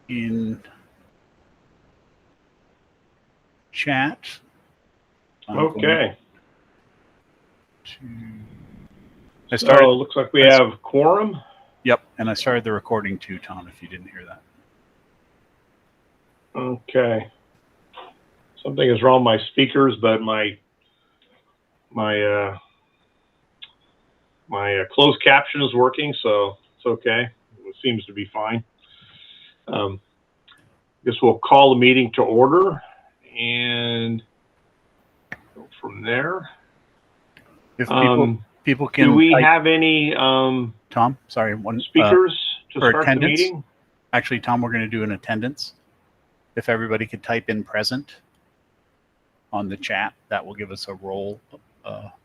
in chat. Okay. So it looks like we have quorum. Yep, and I started the recording too, Tom, if you didn't hear that. Okay. Something is wrong with my speakers, but my closed caption is working, so it's okay. It seems to be fine. Guess we'll call the meeting to order and go from there. If people can, do we have any Tom? Sorry, one speakers to for start attendance? the meeting? Actually, Tom, we're going to do an attendance. If everybody could type in present on the chat, that will give us a roll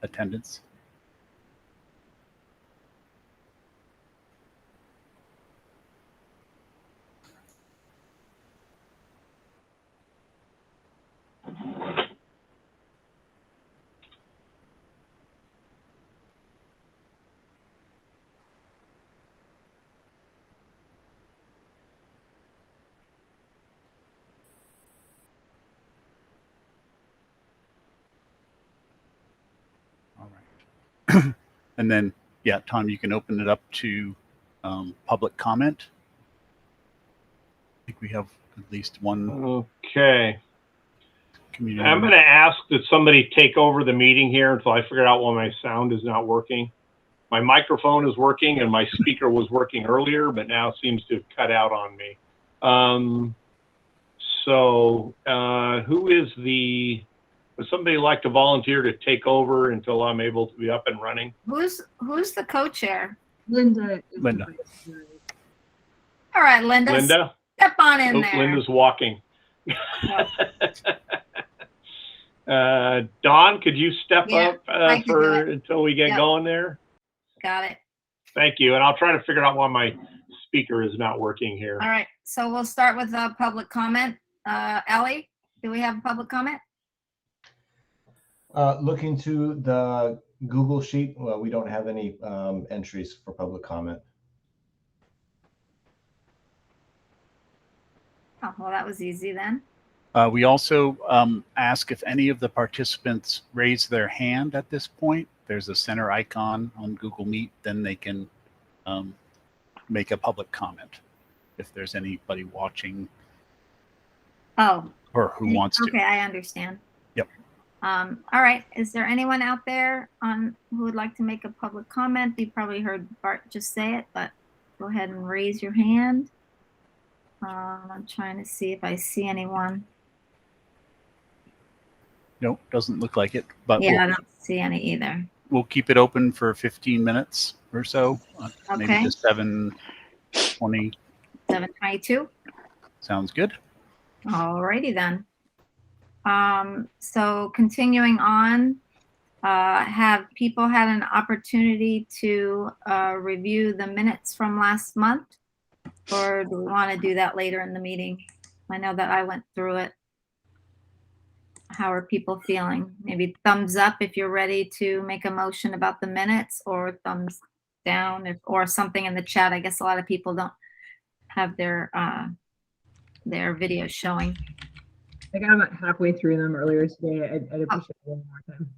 attendance. All right. And then, yeah, Tom, you can open it up to public comment. I think we have at least one. Okay. Community. I'm going to ask that somebody take over the meeting here until I figure out why my sound is not working. My microphone is working and my speaker was working earlier, but now seems to have cut out on me. Who is would somebody like to volunteer to take over until I'm able to be up and running? Who's the co-chair? Linda. All right, Linda. Linda? Step on in there. Linda's walking. Dawn, could you step up until we get going there? Got it. Thank you. And I'll try to figure out why my speaker is not working here. All right. So we'll start with public comment. Ellie, do we have a public comment? Looking to the Google Sheet, well, we don't have any entries for public comment. Oh, well, that was easy then. We also ask if any of the participants raise their hand at this point. There's a center icon on Google Meet, then they can make a public comment if there's anybody watching. Oh. Or who wants to. Okay, I understand. Yep. All right. Is there anyone out there who would like to make a public comment? You probably heard Bart just say it, but go ahead and raise your hand. I'm trying to see if I see anyone. Nope, doesn't look like it. But yeah, I don't see any either. We'll keep it open for 15 minutes or so. Okay. Maybe to 7:20. 7:22. Sounds good. All righty then. So continuing on, have people had an opportunity to review the minutes from last month? Or do we want to do that later in the meeting? I know that I went through it. How are people feeling? Maybe thumbs up if you're ready to make a motion about the minutes, or thumbs down or something in the chat. I guess a lot of people don't have their video showing. I got about halfway through them earlier today. I'd appreciate a little more time.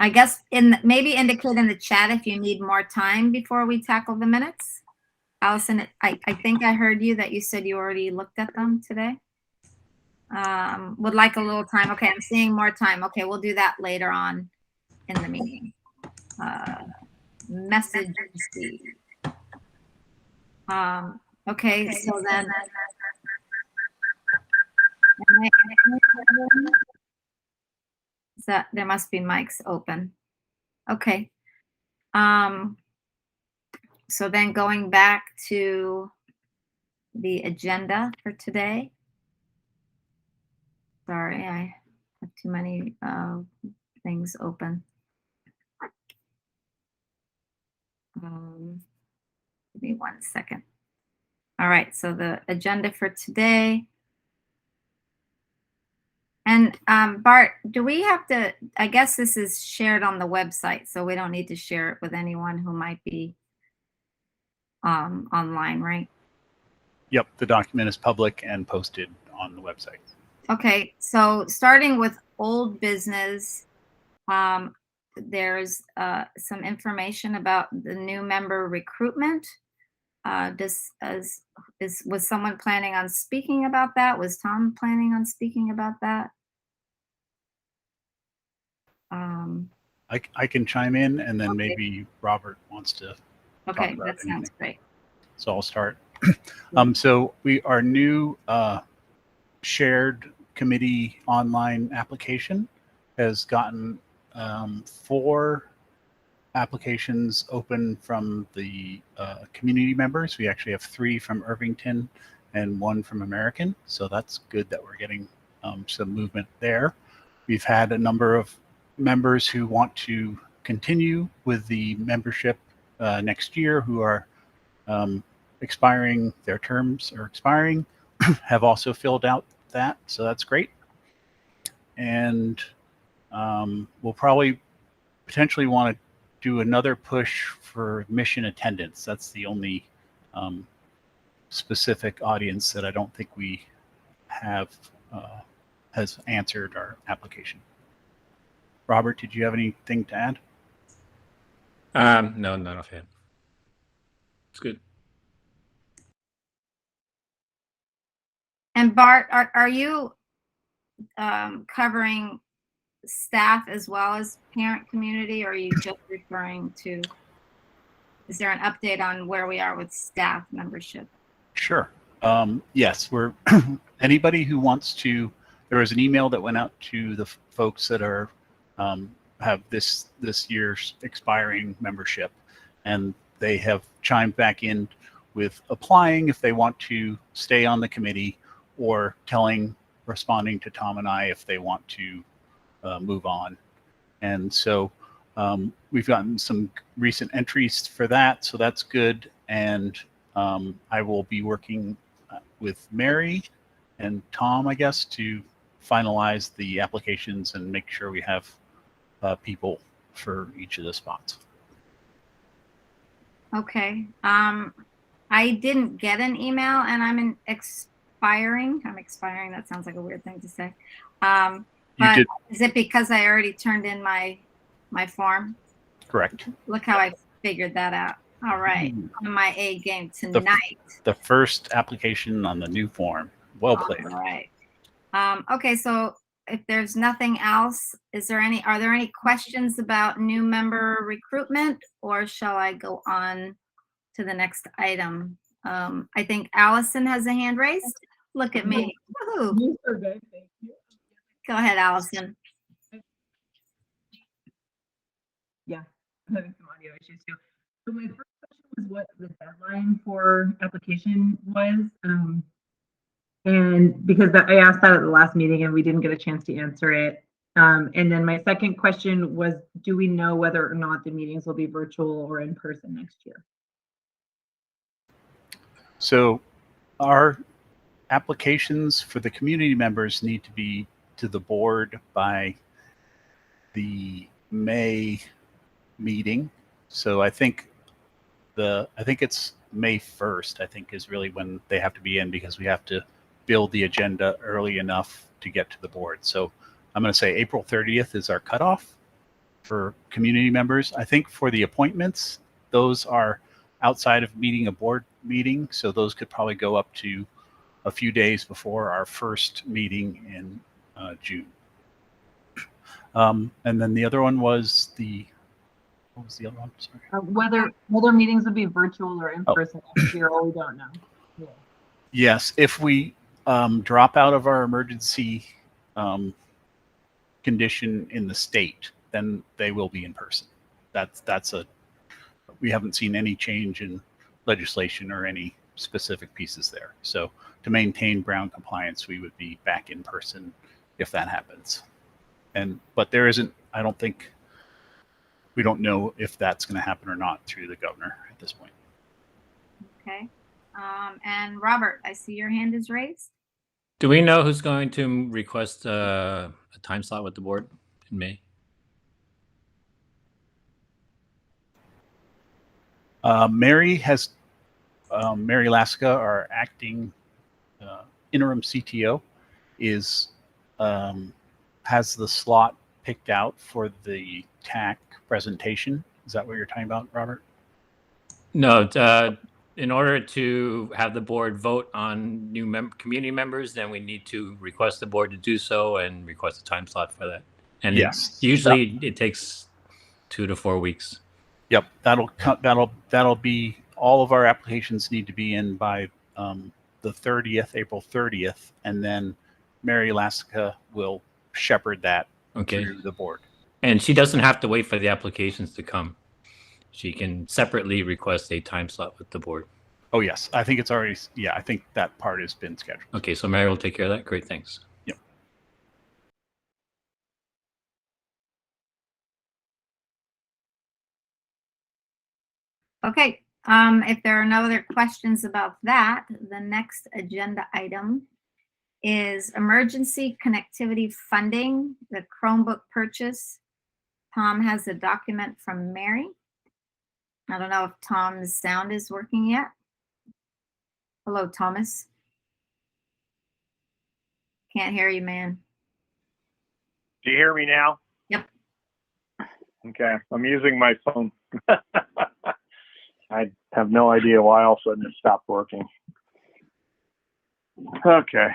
I guess maybe indicate in the chat if you need more time before we tackle the minutes. Allison, I think I heard you that you said you already looked at them today. Would like a little time. Okay, I'm seeing more time. Okay, we'll do that later on in the meeting. Message received. Okay, so then that there must be mics open. Okay. So then going back to the agenda for today. Sorry, I have too many things open. Give me 1 second. All right, so the agenda for today. And Bart, do we have to, I guess this is shared on the website, so we don't need to share it with anyone who might be online, right? Yep, the document is public and posted on the website. Okay, so starting with old business, there's some information about the new member recruitment. Was someone planning on speaking about that? Was Tom planning on speaking about that? I can chime in, and then Okay. maybe Robert wants to Okay, about that sounds anything. great. So I'll start. So our new shared committee online application has gotten 4 applications open from the community members. We actually have 3 from Irvington and 1 from American. So that's good that we're getting some movement there. We've had a number of members who want to continue with the membership next year who are expiring, their terms are expiring, have also filled out that. So that's great. And we'll probably potentially want to do another push for mission attendance. That's the only specific audience that I don't think we have has answered our application. Robert, did you have anything to add? No, none offhand. It's good. And Bart, are you covering staff as well as parent community, or are you just referring to, is there an update on where we are with staff membership? Sure. Yes, we're anybody who wants to. There was an email that went out to the folks that are have this year's expiring membership, and they have chimed back in with applying if they want to stay on the committee, or responding to Tom and I if they want to move on. And so we've gotten some recent entries for that, so that's good. And I will be working with Mary and Tom, I guess, to finalize the applications and make sure we have people for each of the spots. Okay. I didn't get an email, and I'm expiring. That sounds like a weird thing to say. But is it because I already turned in my form? Correct. Look how I figured that out. All right. On my A game tonight. The first application on the new form. Well played. All right. Okay, so if there's nothing else, are there any questions about new member recruitment, or shall I go on to the next item? I think Allison has a hand raised. Look at me. Woohoo. You are good, thank you. Go ahead, Allison. Yeah, I'm having some audio issues too. So my first question was what the deadline for application was. And because I asked that at the last meeting and we didn't get a chance to answer it. And then my second question was, do we know whether or not the meetings will be virtual or in person next year? So our applications for the community members need to be to the board by the May meeting. So I think it's May 1st, I think, is really when they have to be in, because we have to build the agenda early enough to get to the board. So I'm going to say April 30th is our cutoff for community members. I think for the appointments, those are outside of meeting a board meeting. So those could probably go up to a few days before our first meeting in June. And then the other one was what was the other one? Sorry. Whether meetings would be virtual or in person next year, or we don't know. Yeah. Yes, if we drop out of our emergency condition in the state, then they will be in person. We haven't seen any change in legislation or any specific pieces there. So to maintain Brown compliance, we would be back in person if that happens. But there isn't, I don't think, we don't know if that's going to happen or not through the governor at this point. Okay. And Robert, I see your hand is raised. Do we know who's going to request a time slot with the board in May? Mary has Mary Laska, our acting interim CTO, has the slot picked out for the TAC presentation. Is that what you're talking about, Robert? No, in order to have the board vote on new community members, then we need to request the board to do so and request a time slot for that. And Yes. usually it takes 2 to 4 weeks. Yep, that'll be, all of our applications need to be in by the 30th, April 30th, and then Mary Laska will shepherd that through the board. And she doesn't have to wait for the applications to come. She can separately request a time slot with the board. Oh, yes. I think it's already, yeah, I think that part has been scheduled. Okay, so Mary will take care of that. Great, thanks. Yep. Okay, if there are no other questions about that, the next agenda item is emergency connectivity funding, the Chromebook purchase. Tom has a document from Mary. I don't know if Tom's sound is working yet. Hello, Thomas. Can't hear you, man. Do you hear me now? Yep. Okay, I'm using my phone. I have no idea why all of a sudden it stopped working. Okay.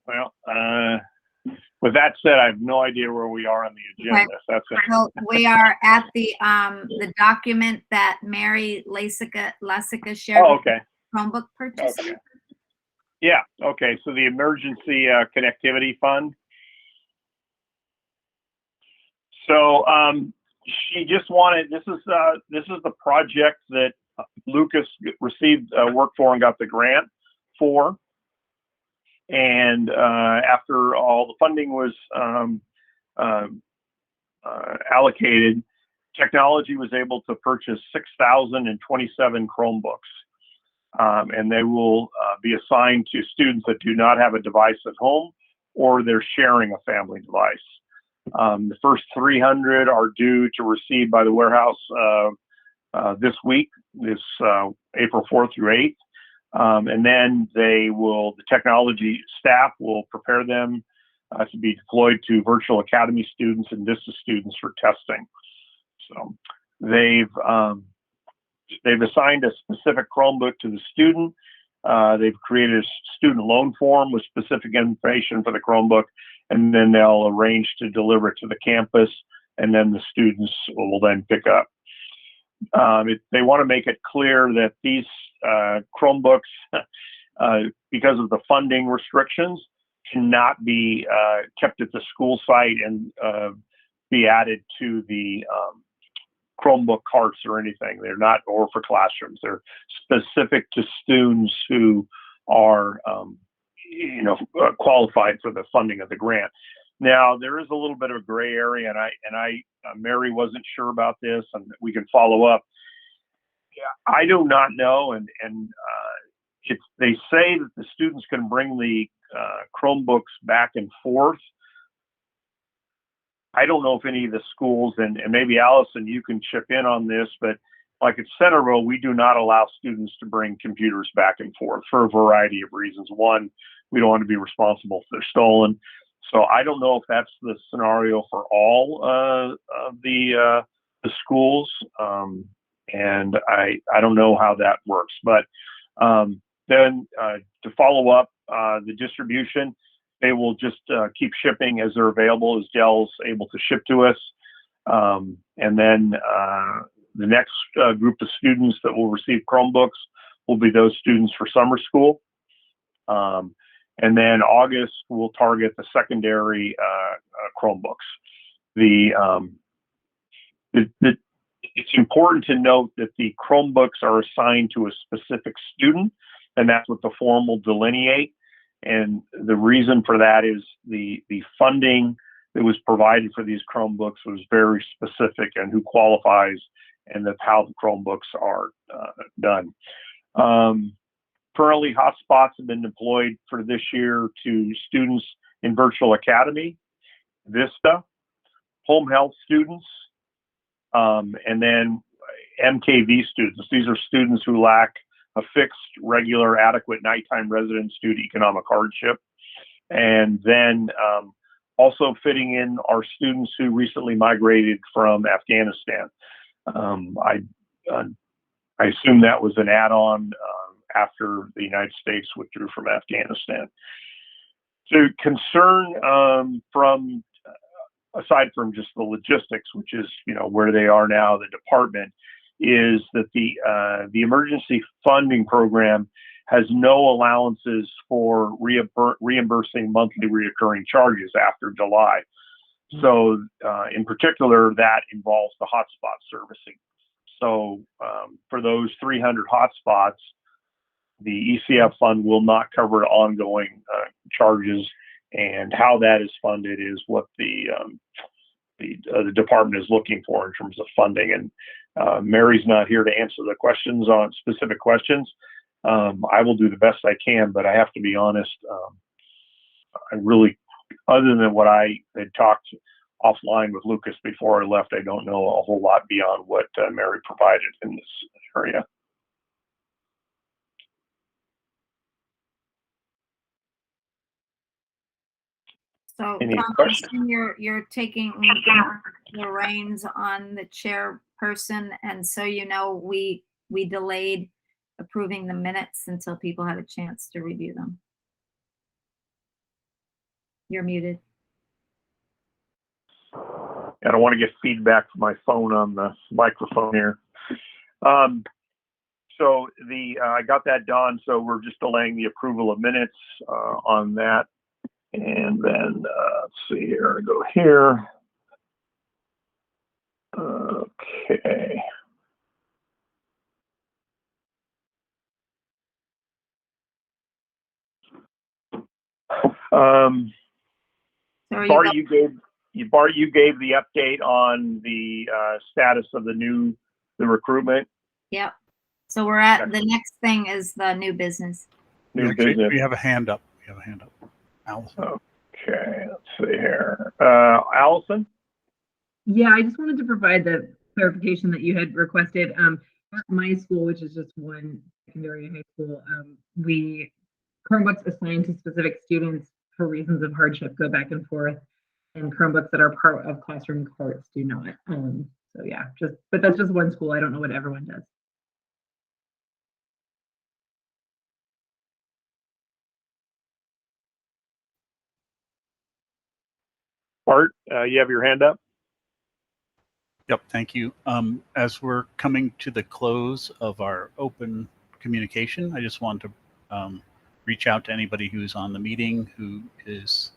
Well, with that said, I have no idea where we are on the agenda. Okay. That's it. So we are at the document that Mary Lassica shared. Oh, with okay. Chromebook purchase. Okay. Yeah. Okay. So the emergency connectivity fund. So she just wanted. This is the project that Lucas received work for and got the grant for. And after all the funding was allocated, technology was able to purchase 6,027 Chromebooks. And they will be assigned to students that do not have a device at home or they're sharing a family device. The first 300 are due to receive by the warehouse this week, this April 4th through 8th. And then the technology staff will prepare them to be deployed to virtual academy students and distance students for testing. So they've assigned a specific Chromebook to the student. They've created a student loan form with specific information for the Chromebook, and then they'll arrange to deliver it to the campus, and then the students will then pick up. They want to make it clear that these Chromebooks, because of the funding restrictions, cannot be kept at the school site and be added to the Chromebook carts or anything. They're not, or for classrooms. They're specific to students who are, qualified for the funding of the grant. Now, there is a little bit of a gray area, and Mary wasn't sure about this, and we can follow up. Yeah, I do not know, and they say that the students can bring the Chromebooks back and forth. I don't know if any of the schools, and maybe Allison, you can chip in on this, but like at Centerville, we do not allow students to bring computers back and forth for a variety of reasons. One, we don't want to be responsible if they're stolen. So I don't know if that's the scenario for all of the schools, and I don't know how that works. But then to follow up, the distribution, they will just keep shipping as they're available, as Dell's able to ship to us. And then the next group of students that will receive Chromebooks will be those students for summer school. And then August, we'll target the secondary Chromebooks. It's important to note that the Chromebooks are assigned to a specific student, and that's what the form will delineate. And the reason for that is the funding that was provided for these Chromebooks was very specific and who qualifies, and that's how the Chromebooks are done. Currently, hotspots have been deployed for this year to students in Virtual Academy, Vista, home health students, and then MKV students. These are students who lack a fixed, regular, adequate nighttime residence due to economic hardship. And then also fitting in our students who recently migrated from Afghanistan. I assume that was an add-on after the United States withdrew from Afghanistan. So concern from, aside from just the logistics, which is, you know, where they are now, the department, is that the emergency funding program has no allowances for reimbursing monthly reoccurring charges after July. So in particular, that involves the hotspot servicing. So for those 300 hotspots, the ECF fund will not cover ongoing charges, and how that is funded is what the department is looking for in terms of funding. And Mary's not here to answer the questions on specific questions. I will do the best I can, but I have to be honest. I really, other than what I had talked offline with Lucas before I left, I don't know a whole lot beyond what Mary provided in this area. So Any Don, I questions? assume you're taking the reins on the chairperson, and so you know we delayed approving the minutes until people had a chance to review them. You're muted. I don't want to get feedback from my phone on the microphone here. So I got that done. So we're just delaying the approval of minutes on that. And then let's see here, I go here. Okay. So are Bart, you gave the update on the status of the recruitment. Yep. So we're at the next thing is the new business. New business. We have a hand up. We have a hand up. Allison. Okay, let's see here. Allison? Yeah, I just wanted to provide the clarification that you had requested. At my school, which is just one secondary high school, we Chromebooks assigned to specific students for reasons of hardship go back and forth, and Chromebooks that are part of classroom carts do not. So yeah, but that's just one school. I don't know what everyone does. Bart, you have your hand up? Yep, thank you. As we're coming to the close of our open communication, I just want to reach out to anybody who's on the meeting who is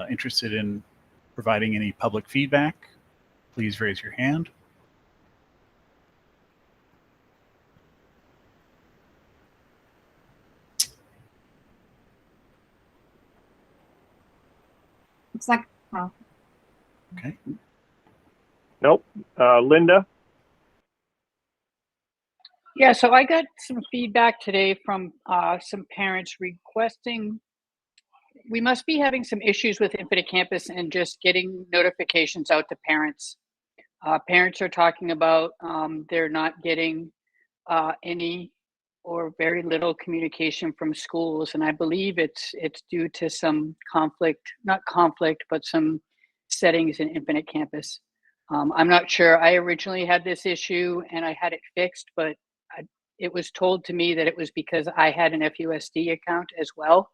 interested in providing any public feedback. Please raise your hand. Looks like, oh, Okay. Nope. Linda? Yeah, so I got some feedback today from some parents requesting, we must be having some issues with Infinite Campus and just getting notifications out to parents. Parents are talking about they're not getting any or very little communication from schools, and I believe it's due to some not conflict, but some settings in Infinite Campus. I'm not sure. I originally had this issue and I had it fixed, but it was told to me that it was because I had an FUSD account as well,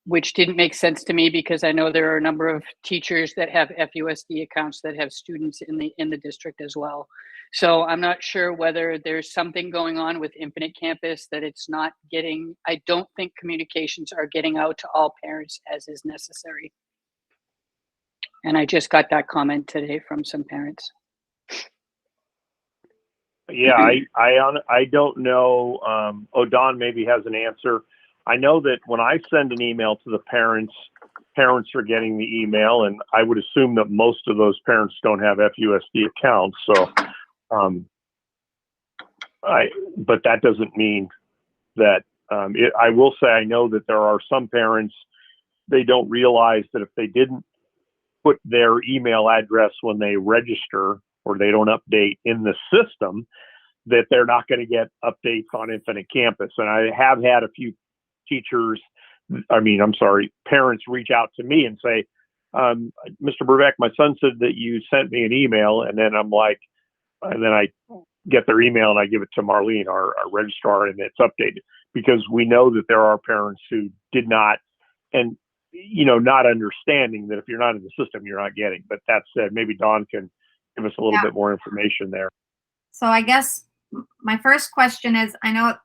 which didn't make sense to me because I know there are a number of teachers that have FUSD accounts that have students in the district as well. So I'm not sure whether there's something going on with Infinite Campus that it's not getting. I don't think communications are getting out to all parents as is necessary. And I just got that comment today from some parents. Yeah, I don't know. Don maybe has an answer. I know that when I send an email to the parents are getting the email, and I would assume that most of those parents don't have FUSD accounts. So, but that doesn't mean that. I will say I know that there are some parents, they don't realize that if they didn't put their email address when they register or they don't update in the system, that they're not going to get updates on Infinite Campus. And I have had a few parents reach out to me and say, Mr. Burbeck, my son said that you sent me an email. And then I get their email and I give it to Marlene, our registrar, and it's updated, because we know that there are parents who did not, and, not understanding that if you're not in the system, you're not getting. But that said, maybe Dawn can give us a little bit more information there. So I guess my first question is, I know,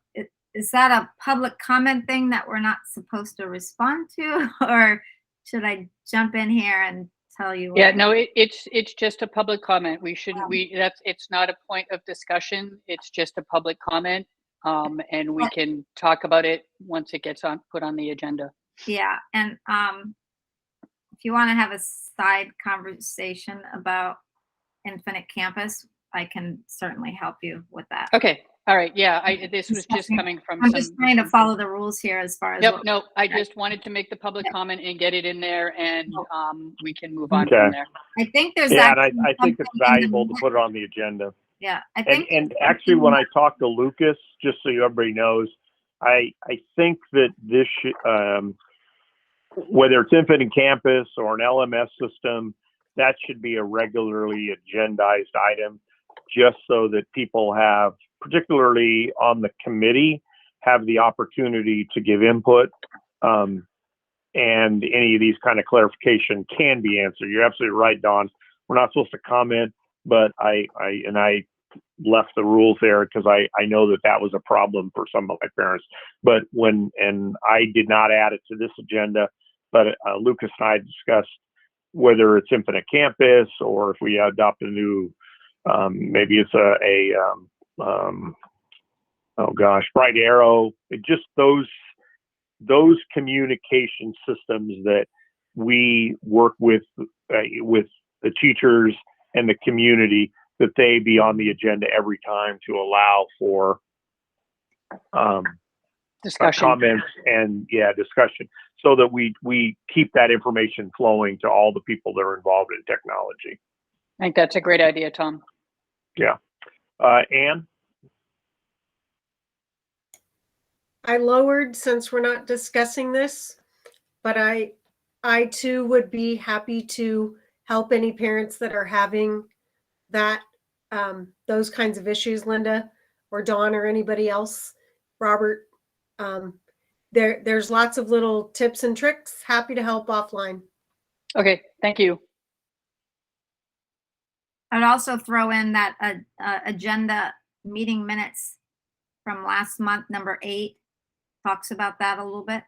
is that a public comment thing that we're not supposed to respond to, or should I jump in here and tell you? Yeah, no, it's just a public comment. It's not a point of discussion. It's just a public comment. And we can talk about it once it gets put on the agenda. Yeah, and if you want to have a side conversation about Infinite Campus, I can certainly help you with that. Okay, all right, yeah, this was just coming from I'm just trying to follow the rules here as far as. Yep, no, I just wanted to make the public comment and get it in there, and we can move on from there. I think there's. Yeah, and I think it's valuable to put it on the agenda. Yeah, I think. And actually, when I talked to Lucas, just so everybody knows, I think that this whether it's Infinite Campus or an LMS system, that should be a regularly agendized item, just so that people have, particularly on the committee, have the opportunity to give input, and any of these kind of clarification can be answered. You're absolutely right, Don. We're not supposed to comment, but I left the rules there because I know that was a problem for some of my parents. But and I did not add it to this agenda, but Lucas and I discussed whether it's Infinite Campus or if we adopt a new, maybe it's Bright Arrow. Just those communication systems that we work with the teachers and the community, that they be on the agenda every time to allow for discussion, comments, and discussion, so that we keep that information flowing to all the people that are involved in technology. I think that's a great idea, Tom. Yeah. Anne? I lowered, since we're not discussing this, but I too would be happy to help any parents that are having that, those kinds of issues, Linda or Dawn or anybody else, Robert. There's lots of little tips and tricks. Happy to help offline. Okay, thank you. I'd also throw in that agenda meeting minutes from last month, number 8, talks about that a little bit.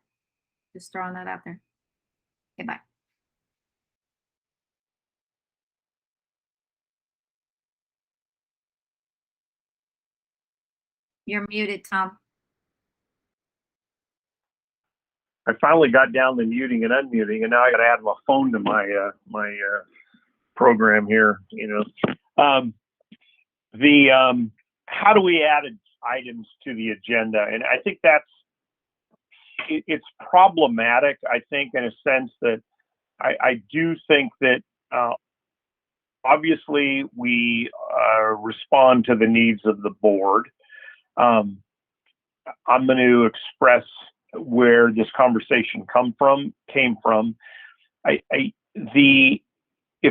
Just throwing that out there. Okay, bye. You're muted, Tom. I finally got down the muting and unmuting, and now I got to add my phone to my program here. How do we add items to the agenda? And I think it's problematic. I think, in a sense, that I do think that obviously we respond to the needs of the board. I'm going to express where this conversation came from. If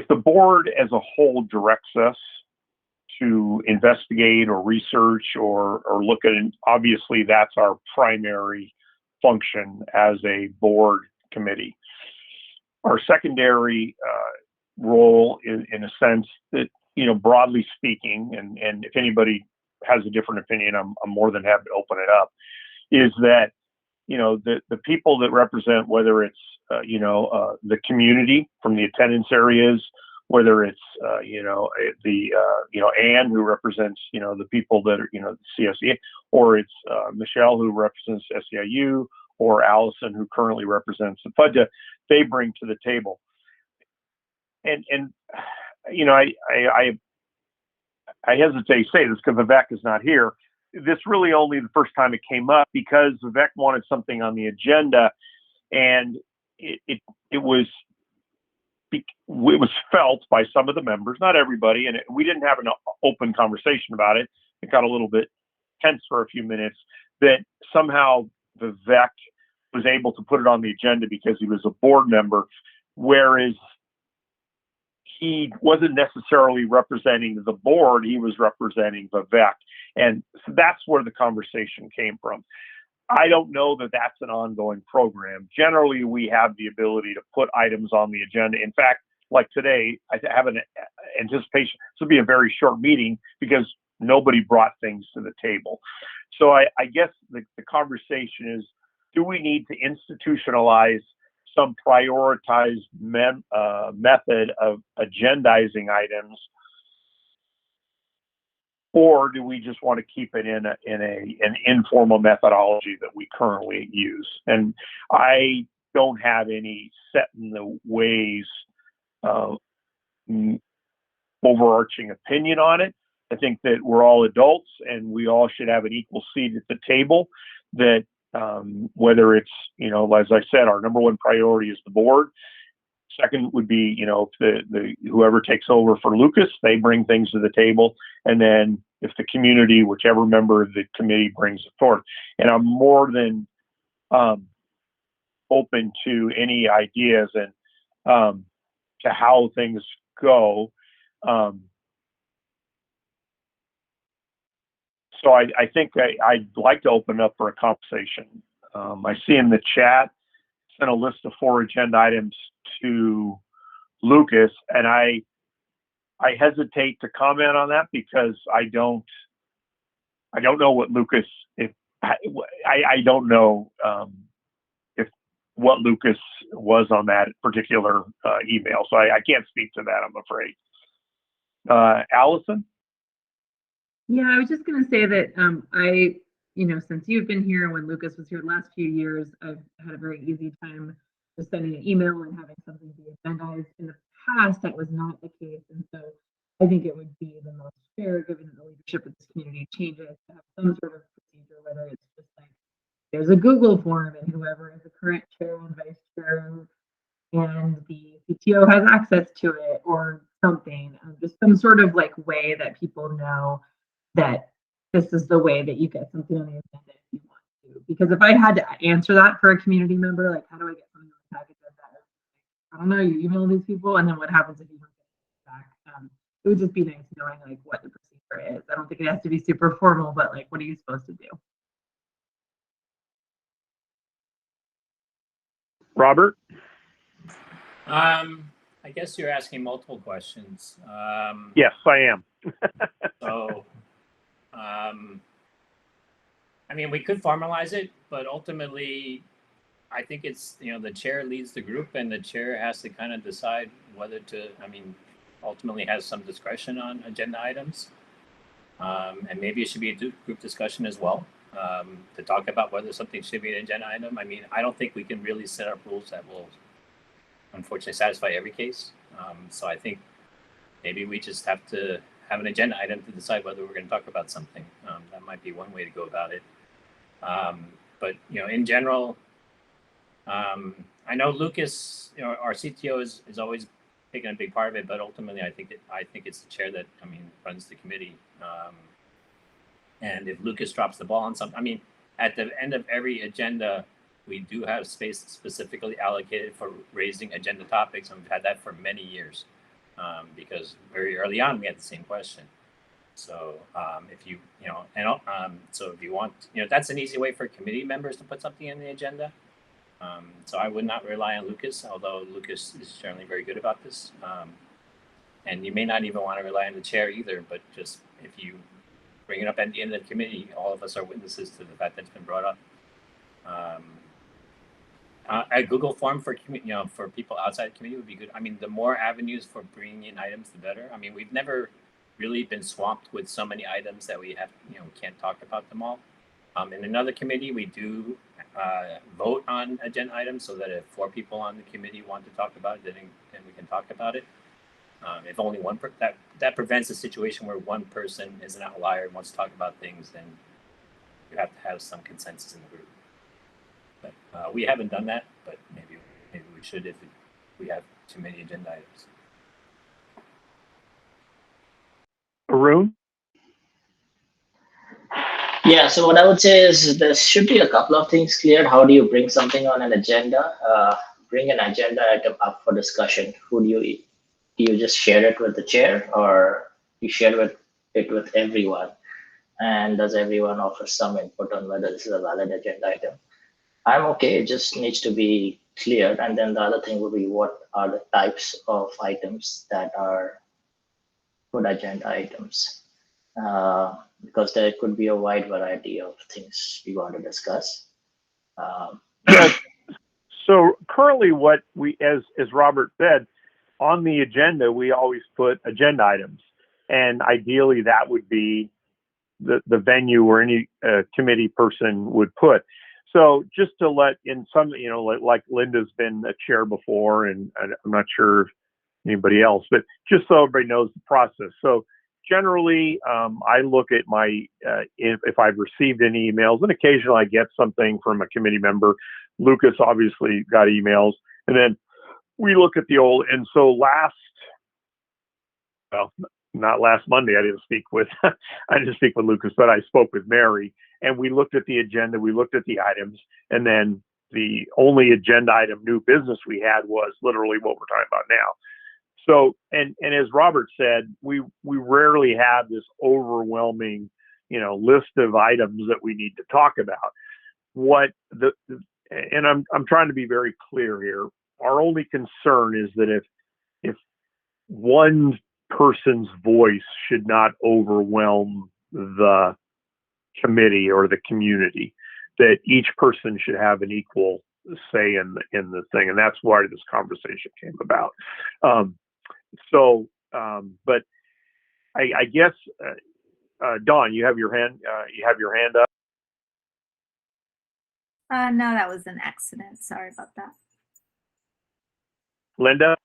the board as a whole directs us to investigate or research or look at it, obviously that's our primary function as a board committee. Our secondary role, in a sense that, broadly speaking, and if anybody has a different opinion, I'm more than happy to open it up, is that the people that represent, whether it's the community from the attendance areas, whether it's Anne, who represents the people that are the CSEA, or it's Michelle, who represents SEIU, or Allison, who currently represents the FUDA, they bring to the table. And I hesitate to say this because Vivek is not here. This really only the first time it came up because Vivek wanted something on the agenda, and it was felt by some of the members, not everybody, and we didn't have an open conversation about it, it got a little bit tense for a few minutes, that somehow Vivek was able to put it on the agenda because he was a board member, whereas he wasn't necessarily representing the board, he was representing Vivek. And so that's where the conversation came from. I don't know that that's an ongoing program. Generally, we have the ability to put items on the agenda. In fact, like today, I have an anticipation this will be a very short meeting because nobody brought things to the table. So I guess the conversation is, do we need to institutionalize some prioritized method of agendizing items, or do we just want to keep it in an informal methodology that we currently use? And I don't have any set in the ways overarching opinion on it. I think that we're all adults and we all should have an equal seat at the table. That whether it's, as I said, our number one priority is the board. Second would be, if the whoever takes over for Lucas, they bring things to the table. And then if the community, whichever member of the committee brings it forward. And I'm more than open to any ideas and to how things go. So I think I'd like to open up for a conversation. I see in the chat, sent a list of 4 agenda items to Lucas, and I hesitate to comment on that because I don't know what Lucas, I don't know if what Lucas was on that particular email. So I can't speak to that, I'm afraid. Allison? Yeah, I was just going to say that since you've been here, when Lucas was here the last few years, I've had a very easy time just sending an email and having something be agendized. In the past, that was not the case. And so I think it would be the most fair, given that the leadership of this community changes, to have some sort of procedure, whether it's just like there's a Google form and whoever is the current chair and vice chair and the CTO has access to it or something, just some sort of like way that people know that this is the way that you get something on the agenda if you want to. Because if I had to answer that for a community member, like how do I get something on the package of that? I don't know, you email these people and then what happens if you don't get it back? It would just be nice knowing like what the procedure is. I don't think it has to be super formal, but like what are you supposed to do? Robert? I guess you're asking multiple questions. Yes, I am. So, we could formalize it, but ultimately, I think it's, the chair leads the group and the chair has to kind of decide whether to, ultimately has some discretion on agenda items. And maybe it should be a group discussion as well, to talk about whether something should be an agenda item. I don't think we can really set up rules that will unfortunately satisfy every case. So I think maybe we just have to have an agenda item to decide whether we're going to talk about something. That might be one way to go about it. But in general, I know Lucas, our CTO is always taking a big part of it, but ultimately I think it's the chair that runs the committee. And if Lucas drops the ball on something, at the end of every agenda, we do have space specifically allocated for raising agenda topics, and we've had that for many years, because very early on we had the same question. So if you want, that's an easy way for committee members to put something in the agenda. So I would not rely on Lucas, although Lucas is generally very good about this. And you may not even want to rely on the chair either, but just if you bring it up at the end of the committee, all of us are witnesses to the fact that it's been brought up. A Google form for for people outside the committee would be good. The more avenues for bringing in items, the better. We've never really been swamped with so many items that we have, can't talk about them all. In another committee, we do vote on agenda items, so that if 4 people on the committee want to talk about it, then we can talk about it. If only one that prevents a situation where one person is an outlier and wants to talk about things, then you have to have some consensus in the group. But we haven't done that, but maybe we should if we have too many agenda items. Arun? Yeah, so what I would say is there should be a couple of things cleared. How do you bring something on an agenda? Bring an agenda item up for discussion. Who do you just share it with the chair, or you share it with everyone? And does everyone offer some input on whether this is a valid agenda item? I'm okay, it just needs to be clear. And then the other thing would be, what are the types of items that are good agenda items? Because there could be a wide variety of things we want to discuss. Yeah. So currently, what we, as Robert said, on the agenda, we always put agenda items, and ideally that would be the venue where any committee person would put. So just to let in some, like Linda's been a chair before, and I'm not sure anybody else, but just so everybody knows the process. So generally, I look at my, if I've received any emails, and occasionally I get something from a committee member. Lucas obviously got emails, and then we look at the old, and so not last Monday, I didn't speak with Lucas, but I spoke with Mary, and we looked at the agenda, we looked at the items, and then the only agenda item new business we had was literally what we're talking about now. So, and as Robert said, we rarely have this overwhelming, list of items that we need to talk about. And I'm trying to be very clear here. Our only concern is that if one person's voice should not overwhelm the committee or the community, that each person should have an equal say in the thing, and that's why this conversation came about. But I guess Dawn, you have your hand up. No, that was an accident. Sorry about that. Linda?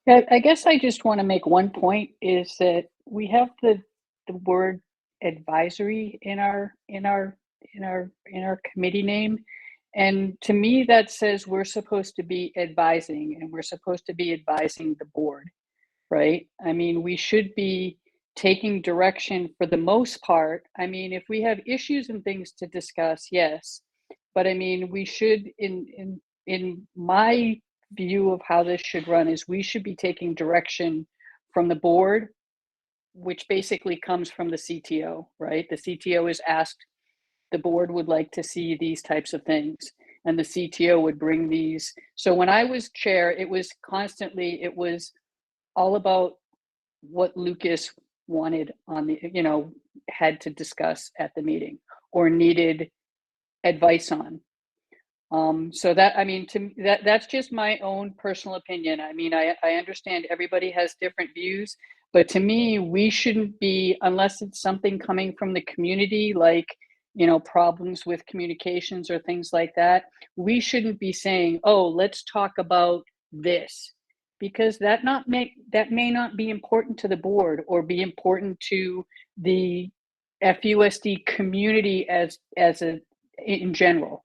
I guess I just want to make one point, is that we have the word advisory in our committee name, and to me that says we're supposed to be advising, and we're supposed to be advising the board, right? I mean, we should be taking direction for the most part. I mean, if we have issues and things to discuss, yes, but I mean, we should, in my view of how this should run, is we should be taking direction from the board, which basically comes from the CTO, right? The CTO is asked, the board would like to see these types of things, and the CTO would bring these. So when I was chair, it was all about what Lucas wanted on the, had to discuss at the meeting or needed advice on. So that, I mean, that's just my own personal opinion. I mean, I understand everybody has different views, but to me, we shouldn't be, unless it's something coming from the community, like, problems with communications or things like that, we shouldn't be saying, oh, let's talk about this, because that may not be important to the board or be important to the FUSD community in general.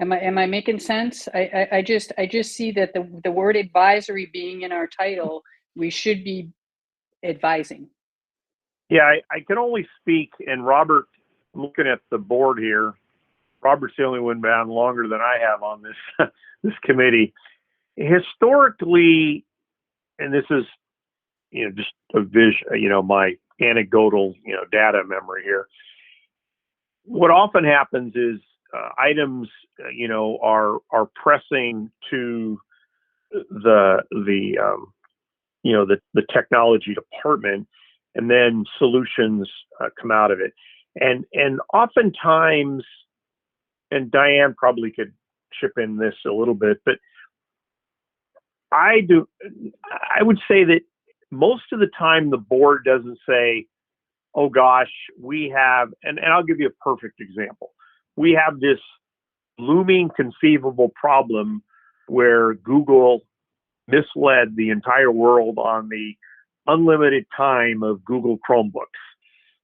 Am I making sense? I just see that the word advisory being in our title, we should be advising. Yeah, I can only speak, and Robert, looking at the board here, Robert's the only one been longer than I have on this committee. Historically, and this is just a vision, my anecdotal data memory here. What often happens is items are pressing to the technology department, and then solutions come out of it, and oftentimes, and Diane probably could chip in this a little bit, but I would say that most of the time the board doesn't say, oh gosh, we have, and I'll give you a perfect example. We have this looming conceivable problem where Google misled the entire world on the unlimited time of Google Chromebooks.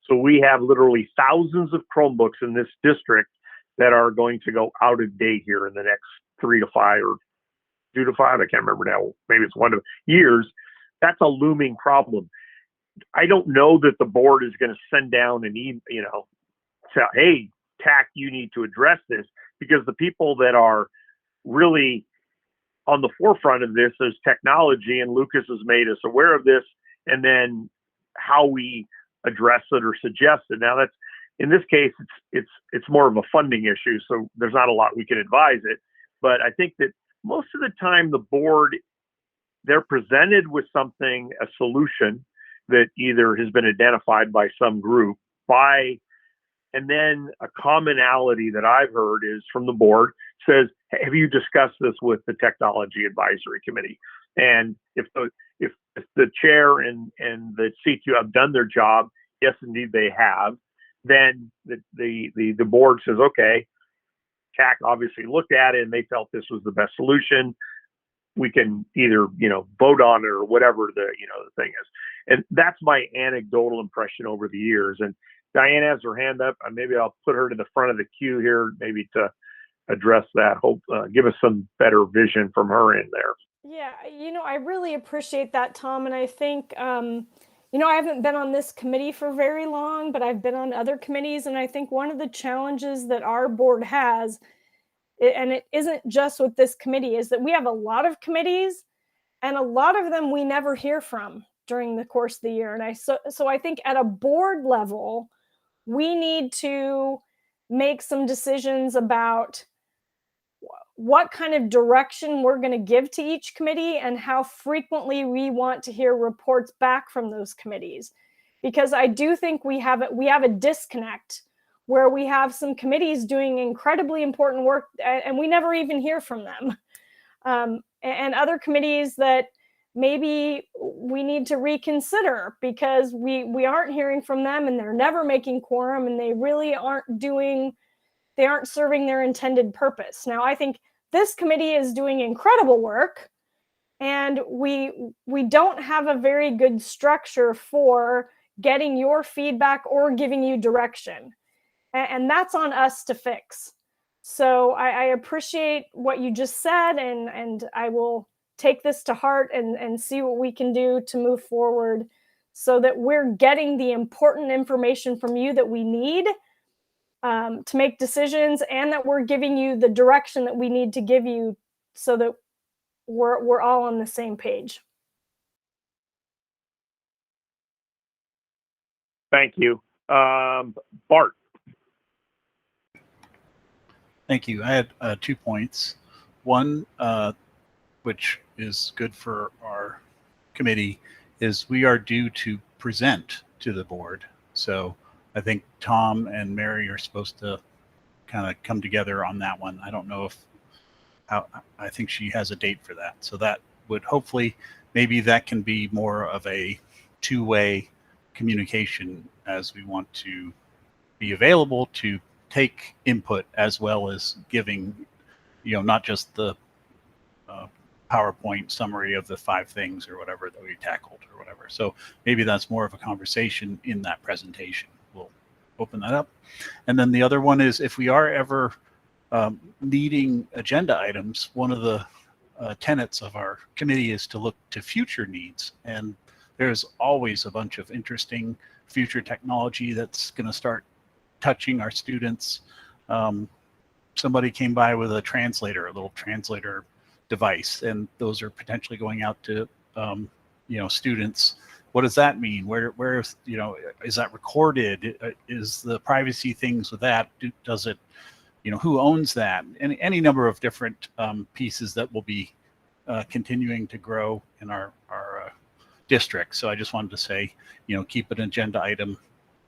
So we have literally thousands of Chromebooks in this district that are going to go out of date here in the next 3 to 5 or 2 to 5, I can't remember now, maybe it's 1 to years. That's a looming problem. I don't know that the board is going to send down an email, you know, say, hey, TAC, you need to address this, because the people that are really on the forefront of this is technology, and Lucas has made us aware of this, and then how we address it or suggest it. Now that's, in this case, it's more of a funding issue, so there's not a lot we can advise it. But I think that most of the time the board, they're presented with something, a solution that either has been identified by some group and then a commonality that I've heard is from the board says, hey, have you discussed this with the technology advisory committee? And if the chair and the CTU have done their job, yes, indeed they have, then the board says, okay, TAC obviously looked at it and they felt this was the best solution. We can either, you know, vote on it or whatever the thing is. And that's my anecdotal impression over the years. And Diane has her hand up. Maybe I'll put her to the front of the queue here, maybe to address that. Give us some better vision from her in there. Yeah, I really appreciate that, Tom. And I think, I haven't been on this committee for very long, but I've been on other committees. And I think one of the challenges that our board has, and it isn't just with this committee, is that we have a lot of committees, and a lot of them we never hear from during the course of the year. And so I think at a board level, we need to make some decisions about what kind of direction we're going to give to each committee and how frequently we want to hear reports back from those committees. Because I do think we have a disconnect where we have some committees doing incredibly important work and we never even hear from them. And other committees that maybe we need to reconsider because we aren't hearing from them and they're never making quorum and they really aren't serving their intended purpose. Now, I think this committee is doing incredible work, and we don't have a very good structure for getting your feedback or giving you direction. And that's on us to fix. So I appreciate what you just said, and I will take this to heart and see what we can do to move forward so that we're getting the important information from you that we need to make decisions, and that we're giving you the direction that we need to give you so that we're all on the same page. Thank you. Bart. Thank you. I had 2 points. One, which is good for our committee, is we are due to present to the board. So I think Tom and Mary are supposed to kind of come together on that one. I don't know I think she has a date for that. So that would hopefully, maybe that can be more of a two-way communication, as we want to be available to take input as well as giving, not just the PowerPoint summary of the 5 things or whatever that we tackled or whatever. So maybe that's more of a conversation in that presentation. We'll open that up. And then the other one is, if we are ever needing agenda items, one of the tenets of our committee is to look to future needs. And there's always a bunch of interesting future technology that's going to start touching our students. Somebody came by with a little translator device, and those are potentially going out to students. What does that mean? Where is that recorded? Is the privacy things with that? Does it, who owns that? And any number of different pieces that will be continuing to grow in our district. So I just wanted to say, keep an agenda item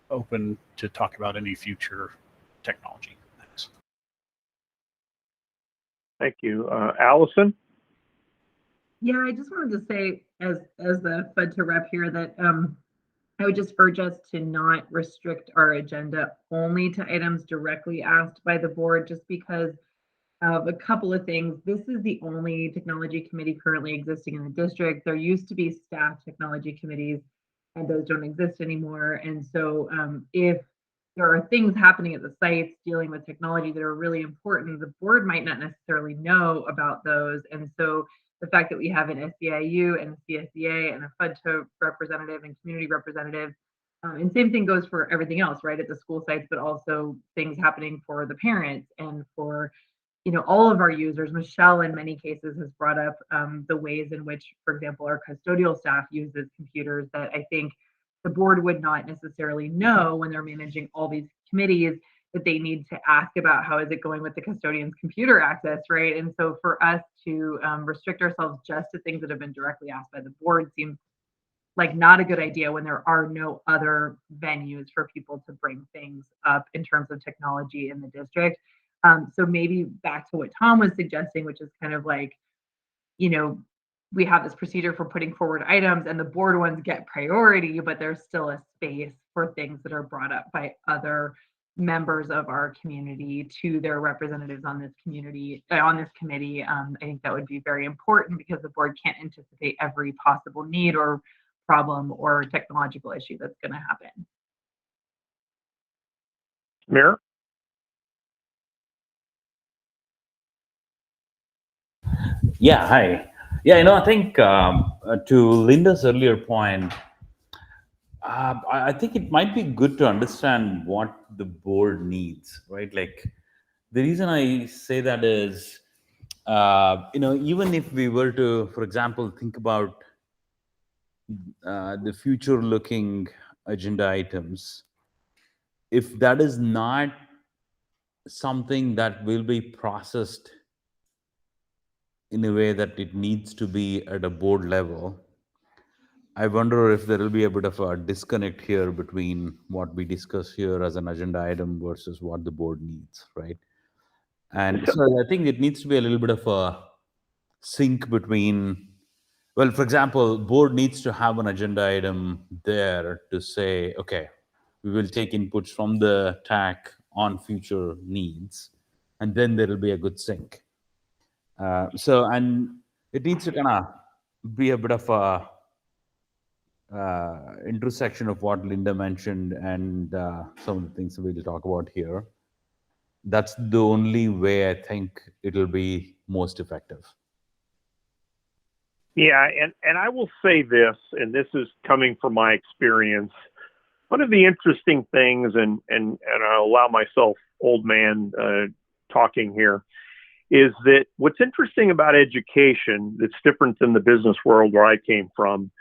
open to talk about any future technology. Thanks. Thank you. Allison? Yeah, I just wanted to say, as the FUD to rep here, that I would just urge us to not restrict our agenda only to items directly asked by the board, just because of a couple of things. This is the only technology committee currently existing in the district. There used to be staff technology committees, and those don't exist anymore. And so if there are things happening at the sites dealing with technology that are really important, the board might not necessarily know about those. And so the fact that we have an SEIU and a CSEA and a FUDTO representative and community representative. And same thing goes for everything else, right, at the school sites, but also things happening for the parents and for, you know, all of our users. Michelle, in many cases, has brought up the ways in which, for example, our custodial staff uses computers that I think the board would not necessarily know when they're managing all these committees, that they need to ask about how is it going with the custodian's computer access, right? And so for us to restrict ourselves just to things that have been directly asked by the board seems like not a good idea when there are no other venues for people to bring things up in terms of technology in the district. So maybe back to what Tom was suggesting, which is kind of like, you know, we have this procedure for putting forward items and the board ones get priority, but there's still a space for things that are brought up by other members of our community to their representatives on this community, on this committee. I think that would be very important because the board can't anticipate every possible need or problem or technological issue that's going to happen. Mayor? Yeah, hi. Yeah, I think to Linda's earlier point, I think it might be good to understand what the board needs, right? Like the reason I say that is, even if we were to, for example, think about the future-looking agenda items, if that is not something that will be processed in a way that it needs to be at a board level, I wonder if there will be a bit of a disconnect here between what we discuss here as an agenda item versus what the board needs, right? And so I think it needs to be a little bit of a sync between, well, for example, board needs to have an agenda item there to say, okay, we will take inputs from the TAC on future needs, and then there will be a good sync. And it needs to kind of be a bit of a intersection of what Linda mentioned and some of the things we'll talk about here. That's the only way I think it'll be most effective. Yeah, and I will say this, and this is coming from my experience. One of the interesting things, and I'll allow myself old man talking here, is that what's interesting about education that's different than the business world where I came from